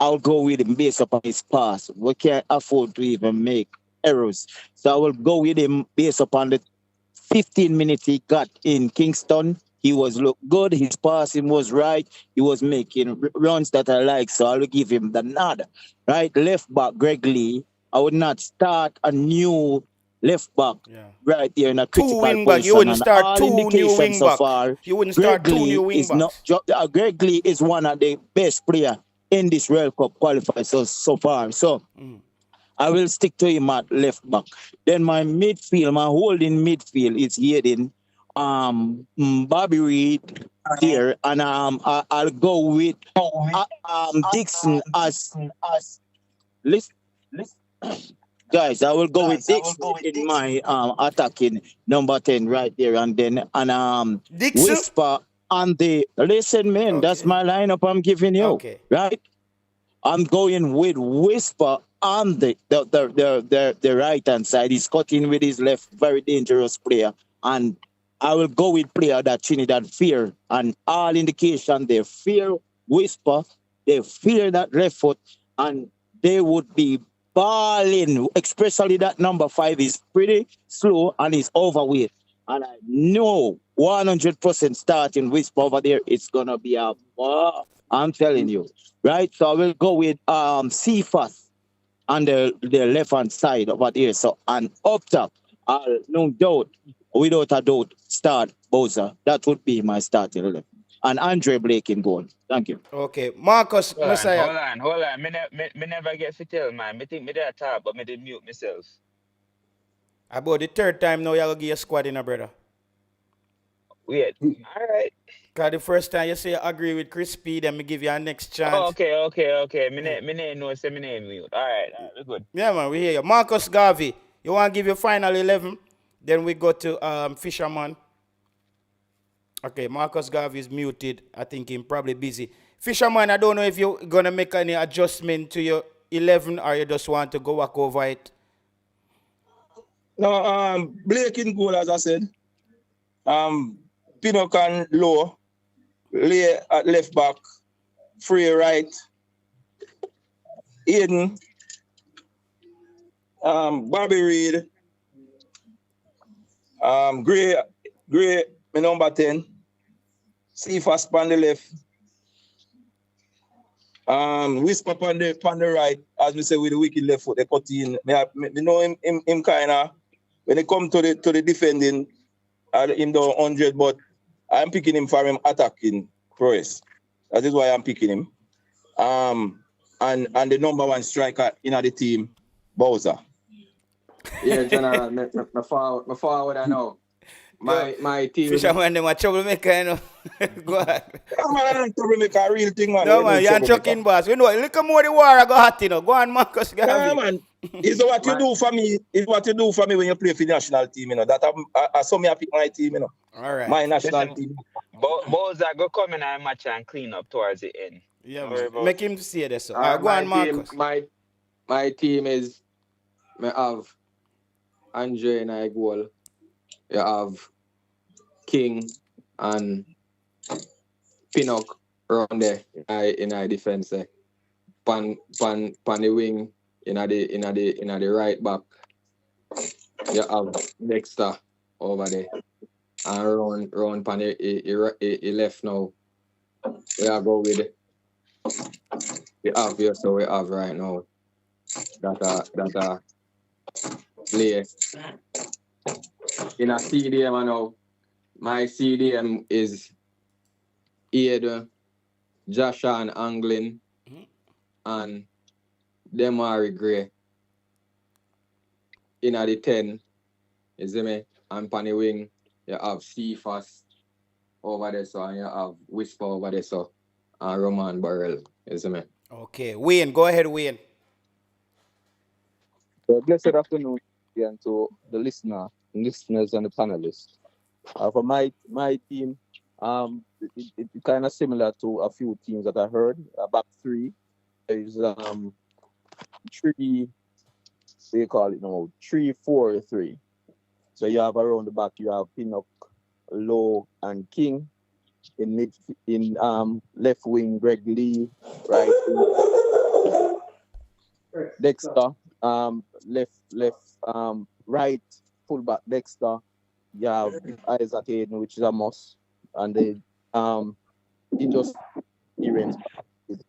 I'll go with him based upon his pass. We can't afford to even make errors. So I will go with him based upon the 15 minutes he got in Kingston. He look good. His passing was right. He was making runs that I like. So I will give him the nod. Right, left back Greg Lee. I would not start a new left back right there in a critical position. You wouldn't start two new wing backs. You wouldn't start two new wing backs. Greg Lee is one of the best players in this World Cup qualifiers so far. So I will stick to him at left back. Then my holding midfield is Hayden, Bobby Reed here, and I'll go with Dixon as listen. Guys, I will go with Dixon in my attacking number 10 right there, and then Whisper on the listen, man. Okay. That's my lineup I'm giving you. Okay. Right? I'm going with Whisper on the right hand side. He's cutting with his left, very dangerous player, and I will go with player that Trinidad fear, and all indication they fear Whisper, they fear that left foot, and they would be balling, especially that number 5 is pretty slow and is overweight. And I know 100% starting Whisper over there, it's going to be a wow. I'm telling you. Right? So I will go with Cephas on the left-hand side over there. So, and up top, no doubt, without a doubt, start Bowser. That would be my starting 11. And Andre Blake in goal. Thank you. Okay. Marcus Messiah. Hold on. Me never get to tell, man. Me think me there talk, but me did mute myself. About the third time now, you're going to give a squad in, brother. Wait. All right. Because the first time you say you agree with Chris P, then me give you a next chance. Oh, okay. Me name no say me name mute. All right. Good. Yeah, man. We hear you. Marcus Garvey, you want to give your final 11? Then we go to Fisherman. Okay, Marcus Garvey is muted. I think he's probably busy. Fisherman, I don't know if you're going to make any adjustment to your 11 or you just want to go walk over it. No, Blake in goal, as I said. Pinnock and Low. Lay at left back. Free right. Aiden. Bobby Reed. Gray, my number 10. Cephas on the left. Whisper on the right, as we say, with the wicked left foot, they cut in. Me know him kind of, when it come to the defending, him down 100, but I'm picking him for him attacking prowess. That is why I'm picking him. And the number 1 striker in the team, Bowser. Yeah, General, my forward I know. My team. Fisherman, them a troublemaker, you know. Go ahead. Man, troublemaker, a real thing, man. No, man, you're Chucking Boss. You know, look at more the war I go hot, you know. Go on, Marcus. Yeah, man. It's what you do for me. It's what you do for me when you play for the national team, you know. That I saw me pick my team, you know. All right. My national team. Bowser go come in and match and clean up towards the end. Yeah, man. Make him see this. So. Go on, Marcus. My team is, I have Andre in a goal. You have King and Pinnock around there in our defense. Pan the wing in the right back. You have Dexter over there. And round pan the left now. We are go with it. We have right now. That play in a stadium now. My CDM is Ada, Joshua Anglin, and Demari Gray. In the 10, you see me? And Panny Wing, you have Cephas over there, so, and you have Whisper over there, so, and Roman Burrell, you see me? Okay, Wayne, go ahead, Wayne. Blessed afternoon again to the listeners and the panelists. For my team, it kind of similar to a few teams that I heard. Back three is 3. They call it now 3-4-3. So you have around the back, you have Pinnock, Lowe, and King. In left wing, Greg Lee, right wing, Dexter, right fullback Dexter. You have Isaac Hayden, which is a must, and they just experience as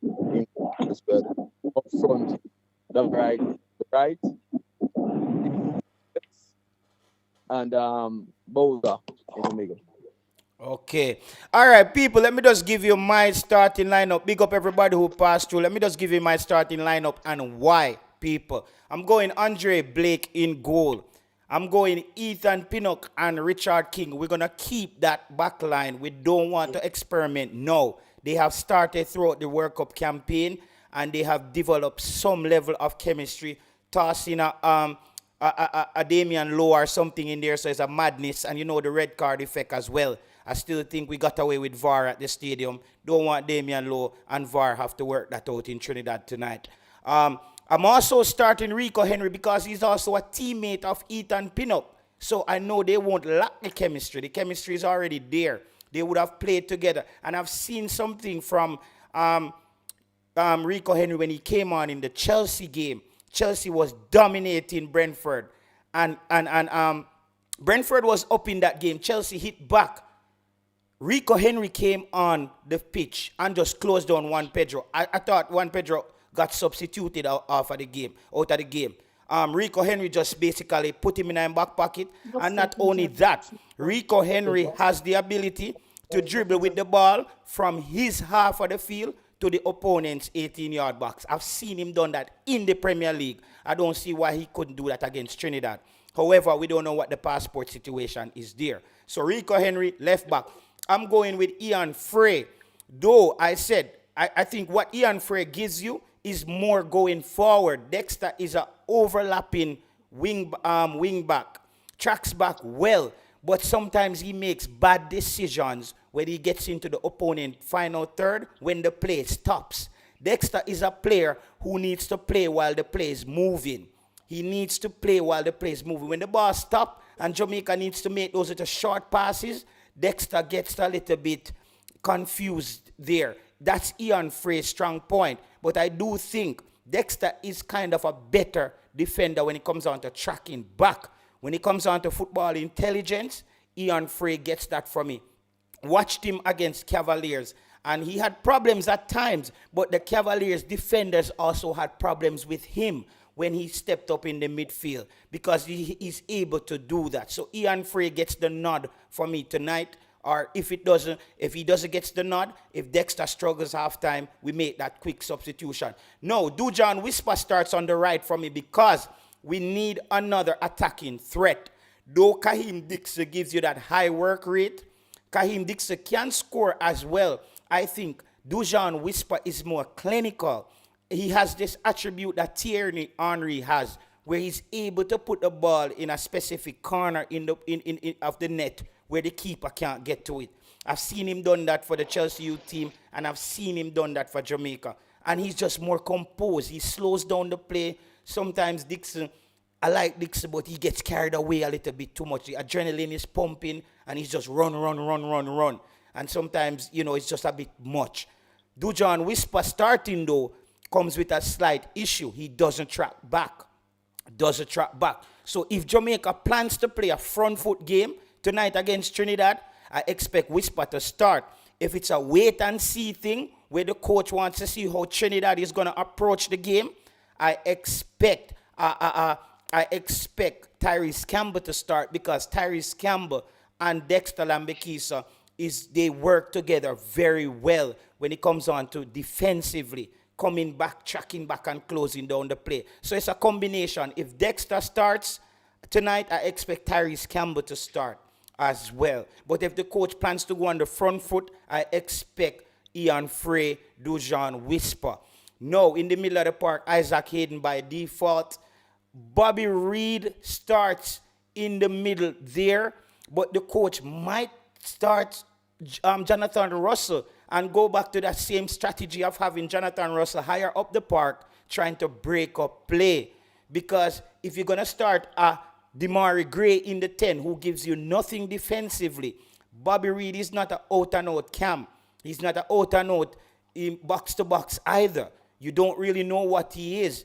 well. Up front, the right, and Bowser in the middle. Okay. All right, people, let me just give you my starting lineup. Big up everybody who passed through. Let me just give you my starting lineup and why, people. I'm going Andre Blake in goal. I'm going Ethan Pinnock and Richard King. We're going to keep that back line. We don't want to experiment. No. They have started throughout the World Cup campaign, and they have developed some level of chemistry. Tossing a Damian Lowe or something in there, so it's a madness. And you know the red card effect as well. I still think we got away with VAR at the stadium. Don't want Damian Lowe and VAR have to work that out in Trinidad tonight. I'm also starting Rico Henry because he's also a teammate of Ethan Pinnock. So I know they won't lack the chemistry. The chemistry is already there. They would have played together. And I've seen something from Rico Henry when he came on in the Chelsea game. Chelsea was dominating Brentford. And Brentford was up in that game. Chelsea hit back. Rico Henry came on the pitch and just closed down Juan Pedro. I thought Juan Pedro got substituted out of the game. Rico Henry just basically put him in his back pocket. And not only that, Rico Henry has the ability to dribble with the ball from his half of the field to the opponent's 18-yard box. I've seen him done that in the Premier League. I don't see why he couldn't do that against Trinidad. However, we don't know what the passport situation is there. So Rico Henry, left back. I'm going with Ian Frey. Though I said, I think what Ian Frey gives you is more going forward. Dexter is an overlapping wing back. Tracks back well, but sometimes he makes bad decisions when he gets into the opponent final third when the play stops. Dexter is a player who needs to play while the play is moving. He needs to play while the play is moving. When the ball stops and Jamaica needs to make those little short passes, Dexter gets a little bit confused there. That's Ian Frey's strong point. But I do think Dexter is kind of a better defender when it comes on to tracking back. When it comes on to football intelligence, Ian Frey gets that from me. Watched him against Cavaliers, and he had problems at times, but the Cavaliers defenders also had problems with him when he stepped up in the midfield because he is able to do that. So Ian Frey gets the nod for me tonight. Or if he doesn't get the nod, if Dexter struggles halftime, we make that quick substitution. No, Dujan Whisper starts on the right for me because we need another attacking threat. Though Kahim Dixon gives you that high work rate, Kahim Dixon can score as well. I think Dujan Whisper is more clinical. He has this attribute that Thierry Henry has, where he's able to put the ball in a specific corner of the net where the keeper can't get to it. I've seen him done that for the Chelsea youth team, and I've seen him done that for Jamaica. And he's just more composed. He slows down the play. Sometimes Dixon, I like Dixon, but he gets carried away a little bit too much. The adrenaline is pumping, and he's just run. And sometimes, it's just a bit much. Dujan Whisper starting, though, comes with a slight issue. He doesn't track back. So if Jamaica plans to play a front foot game tonight against Trinidad, I expect Whisper to start. If it's a wait and see thing where the coach wants to see how Trinidad is going to approach the game, I expect Tyrese Campbell to start because Tyrese Campbell and Dexter Lambekisa is they work together very well when it comes on to defensively, coming back, tracking back, and closing down the play. So it's a combination. If Dexter starts tonight, I expect Tyrese Campbell to start as well. But if the coach plans to go on the front foot, I expect Ian Frey, Dujan, Whisper. No, in the middle of the park, Isaac Hayden by default. Bobby Reed starts in the middle there, but the coach might start Jonathan Russell and go back to that same strategy of having Jonathan Russell higher up the park, trying to break up play. Because if you're going to start Demari Gray in the 10, who gives you nothing defensively, Bobby Reed is not an out-and-out cam. He's not an out-and-out in box-to-box either. You don't really know what he is.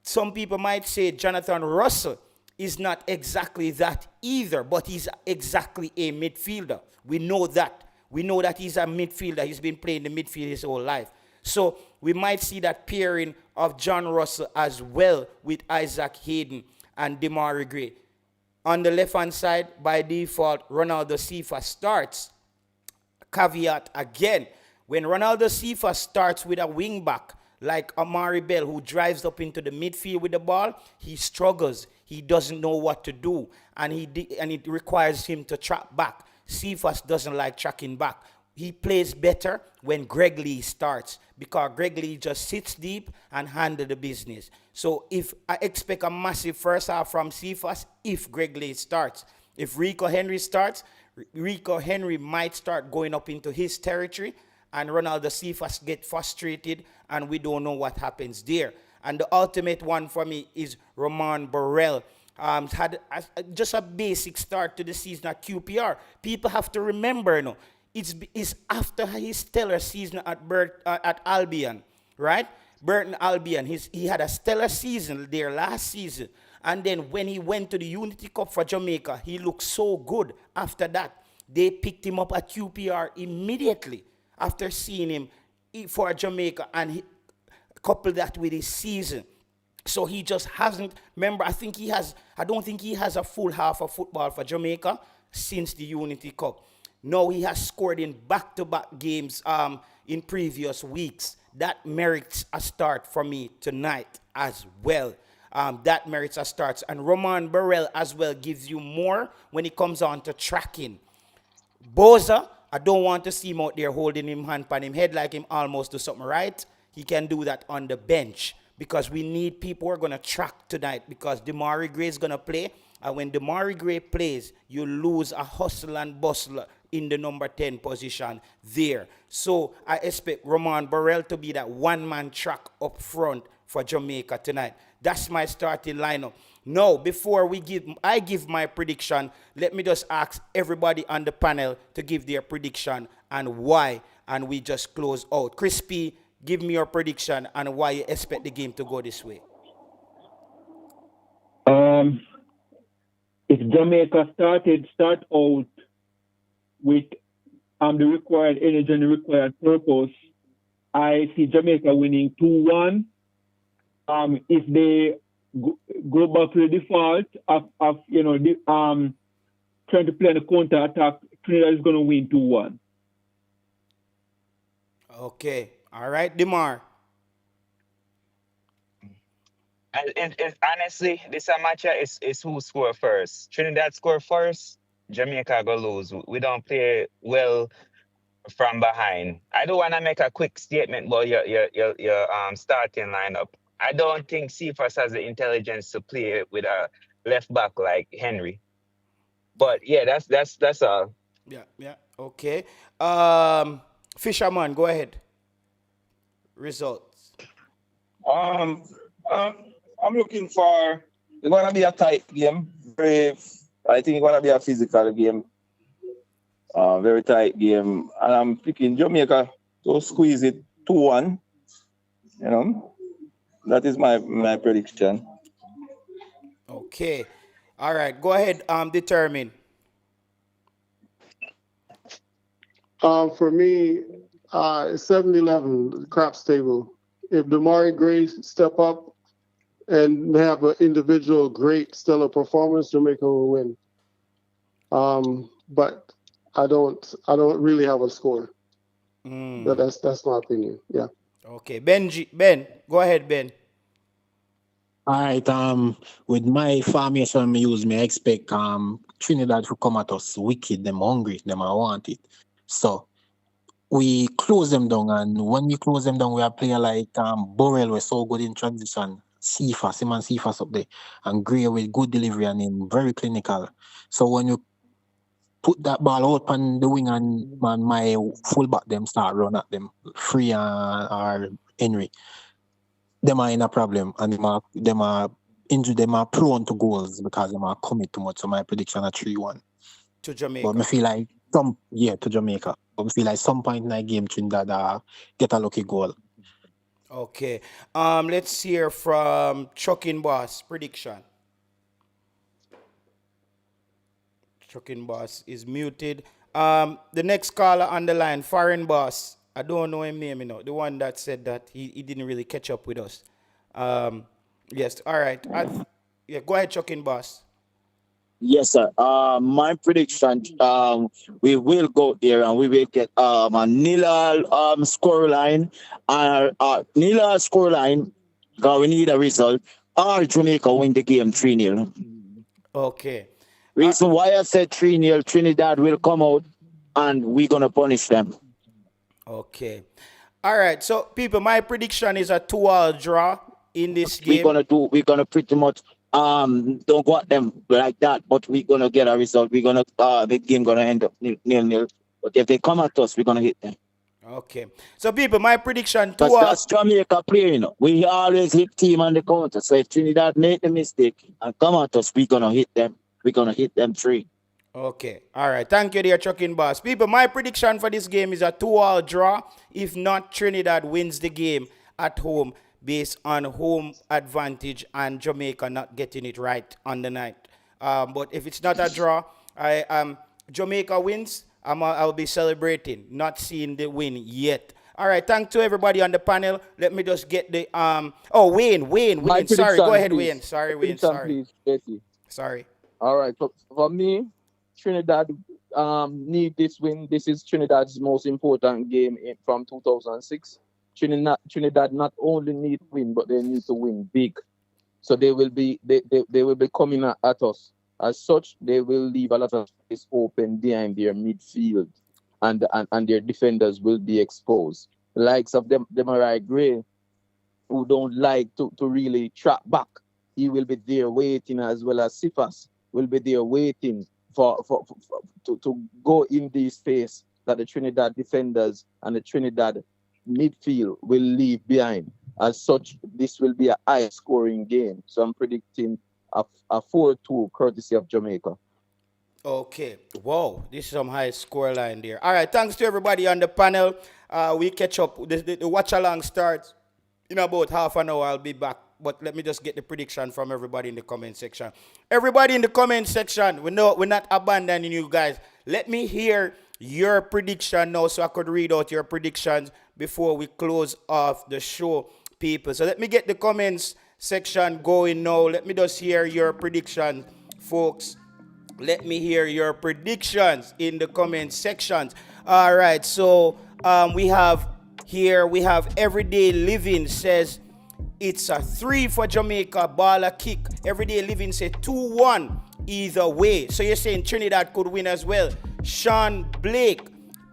Some people might say Jonathan Russell is not exactly that either, but he's exactly a midfielder. We know that. We know that he's a midfielder. He's been playing the midfield his whole life. So we might see that pairing of John Russell as well with Isaac Hayden and Demari Gray. On the left-hand side, by default, Ronaldo Sifa starts. Caveat again, when Ronaldo Sifa starts with a wing-back, like Amari Bell, who drives up into the midfield with the ball, he struggles. He doesn't know what to do, and it requires him to track back. Cephas doesn't like tracking back. He plays better when Greg Lee starts, because Greg Lee just sits deep and handles the business. So if I expect a massive first half from Cephas, if Greg Lee starts. If Rico Henry starts, Rico Henry might start going up into his territory, and Ronaldo Cephas get frustrated, and we don't know what happens there. And the ultimate one for me is Roman Burrell. Had just a basic start to the season at QPR. People have to remember, it's after his stellar season at Albion, right? Burton Albion. He had a stellar season there last season. And then when he went to the Unity Cup for Jamaica, he looked so good. After that, they picked him up at QPR immediately after seeing him for Jamaica, and he coupled that with his season. So he just hasn't, remember, I don't think he has a full half of football for Jamaica since the Unity Cup. No, he has scored in back-to-back games in previous weeks. That merits a start for me tonight as well. That merits a start. And Roman Burrell as well gives you more when it comes on to tracking. Boza, I don't want to see him out there holding him hand on him head like him almost do something right. He can do that on the bench, because we need people who are going to track tonight, because Demari Gray is going to play. And when Demari Gray plays, you lose a hustle and bustle in the number 10 position there. So I expect Roman Burrell to be that one-man track up front for Jamaica tonight. That's my starting lineup. Now, before I give my prediction, let me just ask everybody on the panel to give their prediction and why, and we just close out. Crispy, give me your prediction and why you expect the game to go this way. If Jamaica start out with the required energy and the required purpose, I see Jamaica winning 2-1. If they go back to the default of trying to play on the counter attack, Trinidad is going to win 2-1. Okay. All right, Demar. And honestly, this match is who score first. Trinidad score first, Jamaica go lose. We don't play well from behind. I don't want to make a quick statement about your starting lineup. I don't think Cephas has the intelligence to play with a left back like Henry. But yeah, that's all. Yeah. Okay. Fisherman, go ahead. Results. I'm looking for, it's going to be a tight game. I think it's going to be a physical game. Very tight game. And I'm picking Jamaica to squeeze it 2-1. That is my prediction. Okay. All right. Go ahead. Determine. For me, 7-11, craps table. If Demari Gray step up and have an individual great stellar performance, Jamaica will win. But I don't really have a score. That's my opinion. Yeah. Okay, Ben, go ahead, Ben. All right. With my formation I use, I expect Trinidad to come at us wicked, them hungry, them I want it. So we close them down, and when we close them down, we have player like Borrell was so good in transition. Cephas up there, and Gray with good delivery and in very clinical. So when you put that ball out on the wing and my fullback them start run at them, Free or Henry, them are in a problem, and them are injured, them are prone to goals because them are commit too much. So my prediction are 3-1 to Jamaica. But I feel like to Jamaica. But I feel like some point in that game Trinidad get a lucky goal. Okay. Let's hear from Chucking Boss prediction. Chucking Boss is muted. The next caller on the line, Foreign Boss. I don't know him name, the one that said that he didn't really catch up with us. Yes, all right. Go ahead, Chucking Boss. Yes, sir. My prediction, we will go there and we will get a nil scoreline, nil scoreline. Because we need a result. Or Jamaica win the game 3-0. Okay. Reason why I said 3-0, Trinidad will come out and we're gonna punish them. Okay. All right. So, people, my prediction is a 2-all draw in this game. We're gonna pretty much don't want them like that, but we're gonna get a result. We're gonna the game gonna end up 0-0. But if they come at us, we're gonna hit them. Okay. So, people, my prediction 2-all. That's Jamaica play, We always hit team on the counter. So if Trinidad make the mistake and come at us, we're gonna hit them. We're gonna hit them 3. Okay. All right. Thank you, dear Chucking Boss. People, my prediction for this game is a 2-all draw. If not, Trinidad wins the game at home based on home advantage and Jamaica not getting it right on the night. But if it's not a draw, Jamaica wins, I'll be celebrating, not seeing the win yet. All right, thanks to everybody on the panel. Let me just get the Wayne. Sorry, go ahead, Wayne. Sorry, Wayne. Sorry. Please, sorry. All right, so for me, Trinidad need this win. This is Trinidad's most important game from 2006. Trinidad not only need to win, but they need to win big. So they will be coming at us. As such, they will leave a lot of space open behind their midfield, and their defenders will be exposed. The likes of Demarai Gray, who don't like to really trap back, he will be there waiting, as well as Cephas will be there waiting to go in the space that the Trinidad defenders and the Trinidad midfield will leave behind. As such, this will be a high-scoring game. So I'm predicting a 4-2 courtesy of Jamaica. Okay. Wow. This is some high score line there. All right. Thanks to everybody on the panel. We catch up. The watch-along starts in about half an hour. I'll be back. But let me just get the prediction from everybody in the comment section. Everybody in the comment section, we're not abandoning you guys. Let me hear your prediction now so I could read out your predictions before we close off the show, people. So let me get the comments section going now. Let me just hear your prediction, folks. Let me hear your predictions in the comment sections. All right, so we have Everyday Living says it's a 3 for Jamaica, ball a kick. Everyday Living says 2-1 either way. So you're saying Trinidad could win as well. Sean Blake,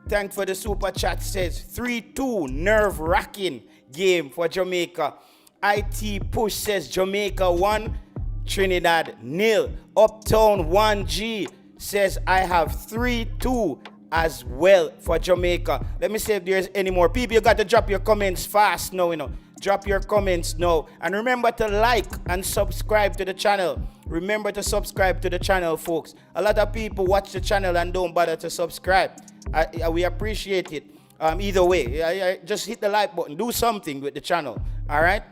thanks for the super chat, says 3-2, nerve-wracking game for Jamaica. IT Push says Jamaica 1, Trinidad 0. Uptown 1G says I have 3-2 as well for Jamaica. Let me see if there's any more people. You got to drop your comments fast now, Drop your comments now. And remember to like and subscribe to the channel. Remember to subscribe to the channel, folks. A lot of people watch the channel and don't bother to subscribe. We appreciate it. Either way, just hit the like button. Do something with the channel. All right?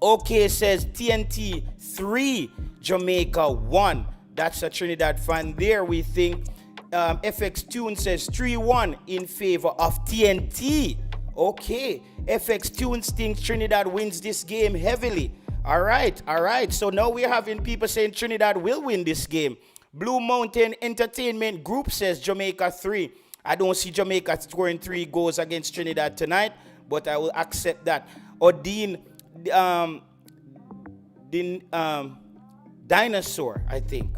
OK says TNT 3, Jamaica 1. That's a Trinidad fan there, we think. FX Tune says 3-1 in favor of TNT. Okay. FX Tunes thinks Trinidad wins this game heavily. All right. So now we're having people saying Trinidad will win this game. Blue Mountain Entertainment Group says Jamaica 3. I don't see Jamaica scoring 3 goals against Trinidad tonight, but I will accept that. Odin Dinosaur, I think.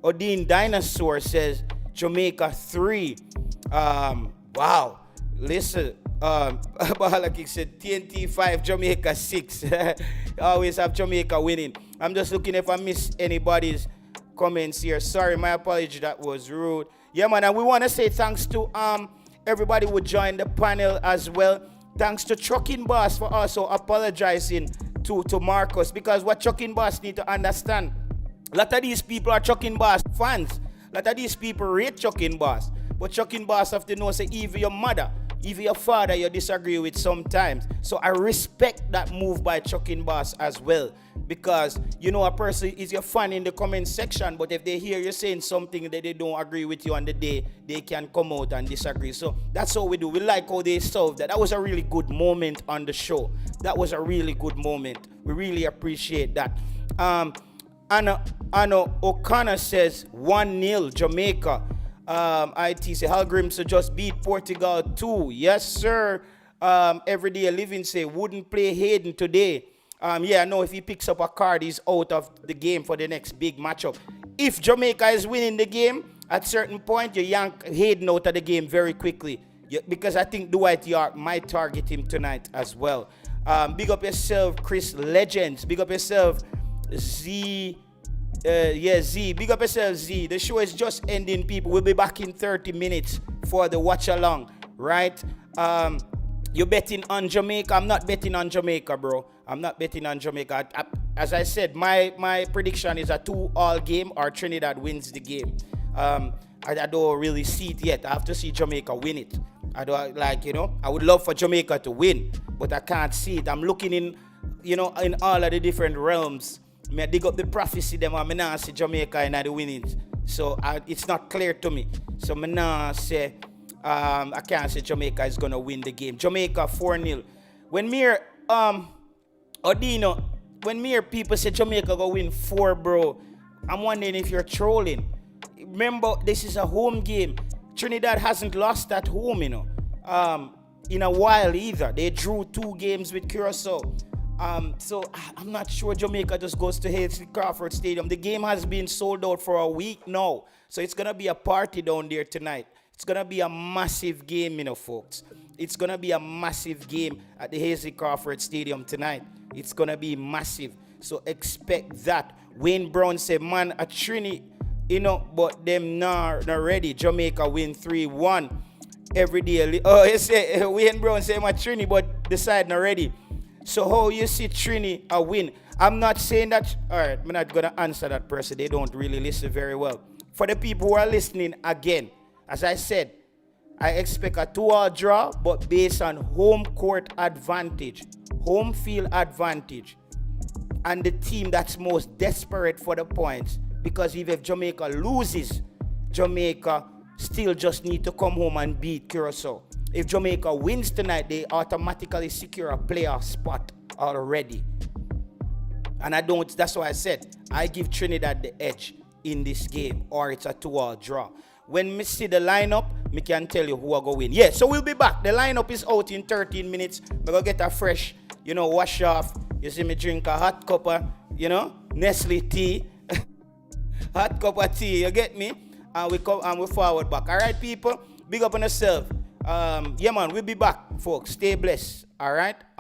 Odin Dinosaur says Jamaica 3. Wow. Listen, Bahalakik said TNT 5, Jamaica 6. Always have Jamaica winning. I'm just looking if I missed anybody's comments here. Sorry, my apology, that was rude. Yeah, man, and we want to say thanks to everybody who joined the panel as well. Thanks to Trucking Boss for also apologizing to Marcus, because what Trucking Boss need to understand, a lot of these people are Trucking Boss fans. A lot of these people rate Trucking Boss. But Trucking Boss have to know, say, even your mother, even your father, you disagree with sometimes. So I respect that move by Trucking Boss as well. Because, you know, a person is your fan in the comment section, but if they hear you saying something that they don't agree with you on the day, they can come out and disagree. So that's how we do. We like how they solved that. That was a really good moment on the show. That was a really good moment. We really appreciate that. Anna O'Connor says 1-0 Jamaica. IT say Hallgrímsson just beat Portugal 2. Yes, sir. Everyday Living say wouldn't play Hayden today. Yeah, I know if he picks up a card, he's out of the game for the next big matchup. If Jamaica is winning the game, at certain point, you yank Hayden out of the game very quickly. Because I think Dwight York might target him tonight as well. Big up yourself, Chris Legends. Big up yourself, Z. Z. Big up yourself, Z. The show is just ending, people. We'll be back in 30 minutes for the watch along, right? You're betting on Jamaica. I'm not betting on Jamaica, bro. I'm not betting on Jamaica. As I said, my prediction is a 2-all game or Trinidad wins the game. I don't really see it yet. I have to see Jamaica win it. I don't I would love for Jamaica to win, but I can't see it. I'm looking in, in all of the different realms. I dig up the prophecy them and I not see Jamaica in the winnings. So it's not clear to me. So I not say I can't say Jamaica is gonna win the game. Jamaica 4-0. When people say Jamaica gonna win 4, bro, I'm wondering if you're trolling. Remember, this is a home game. Trinidad hasn't lost at home, in a while either. They drew 2 games with Curacao. So I'm not sure Jamaica just goes to HFX Crawford Stadium. The game has been sold out for a week now. So it's going to be a party down there tonight. It's going to be a massive game, folks. It's going to be a massive game at the HFX Crawford Stadium tonight. It's going to be massive. So expect that. Wayne Brown said, man, a Trini, but them not ready. Jamaica win 3-1 every day. Oh, you say, Wayne Brown said, I'm a Trini, but the side not ready. So how you see Trini a win? I'm not saying that. All right, I'm not going to answer that person. They don't really listen very well. For the people who are listening again, as I said, I expect a 2-all draw, but based on home court advantage, home field advantage, and the team that's most desperate for the points. Because if Jamaica loses, Jamaica still just need to come home and beat Curacao. If Jamaica wins tonight, they automatically secure a playoff spot already. And that's why I said, I give Trinidad the edge in this game, or it's a 2-all draw. When we see the lineup, we can tell you who are going to win. Yeah, so we'll be back. The lineup is out in 13 minutes. We're going to get a fresh, wash off. You see me drink a hot cup of, Nestle tea. Hot cup of tea, you get me? And we come and we forward back. All right, people? Big up on yourself. Yeah, man, we'll be back, folks. Stay blessed. All right?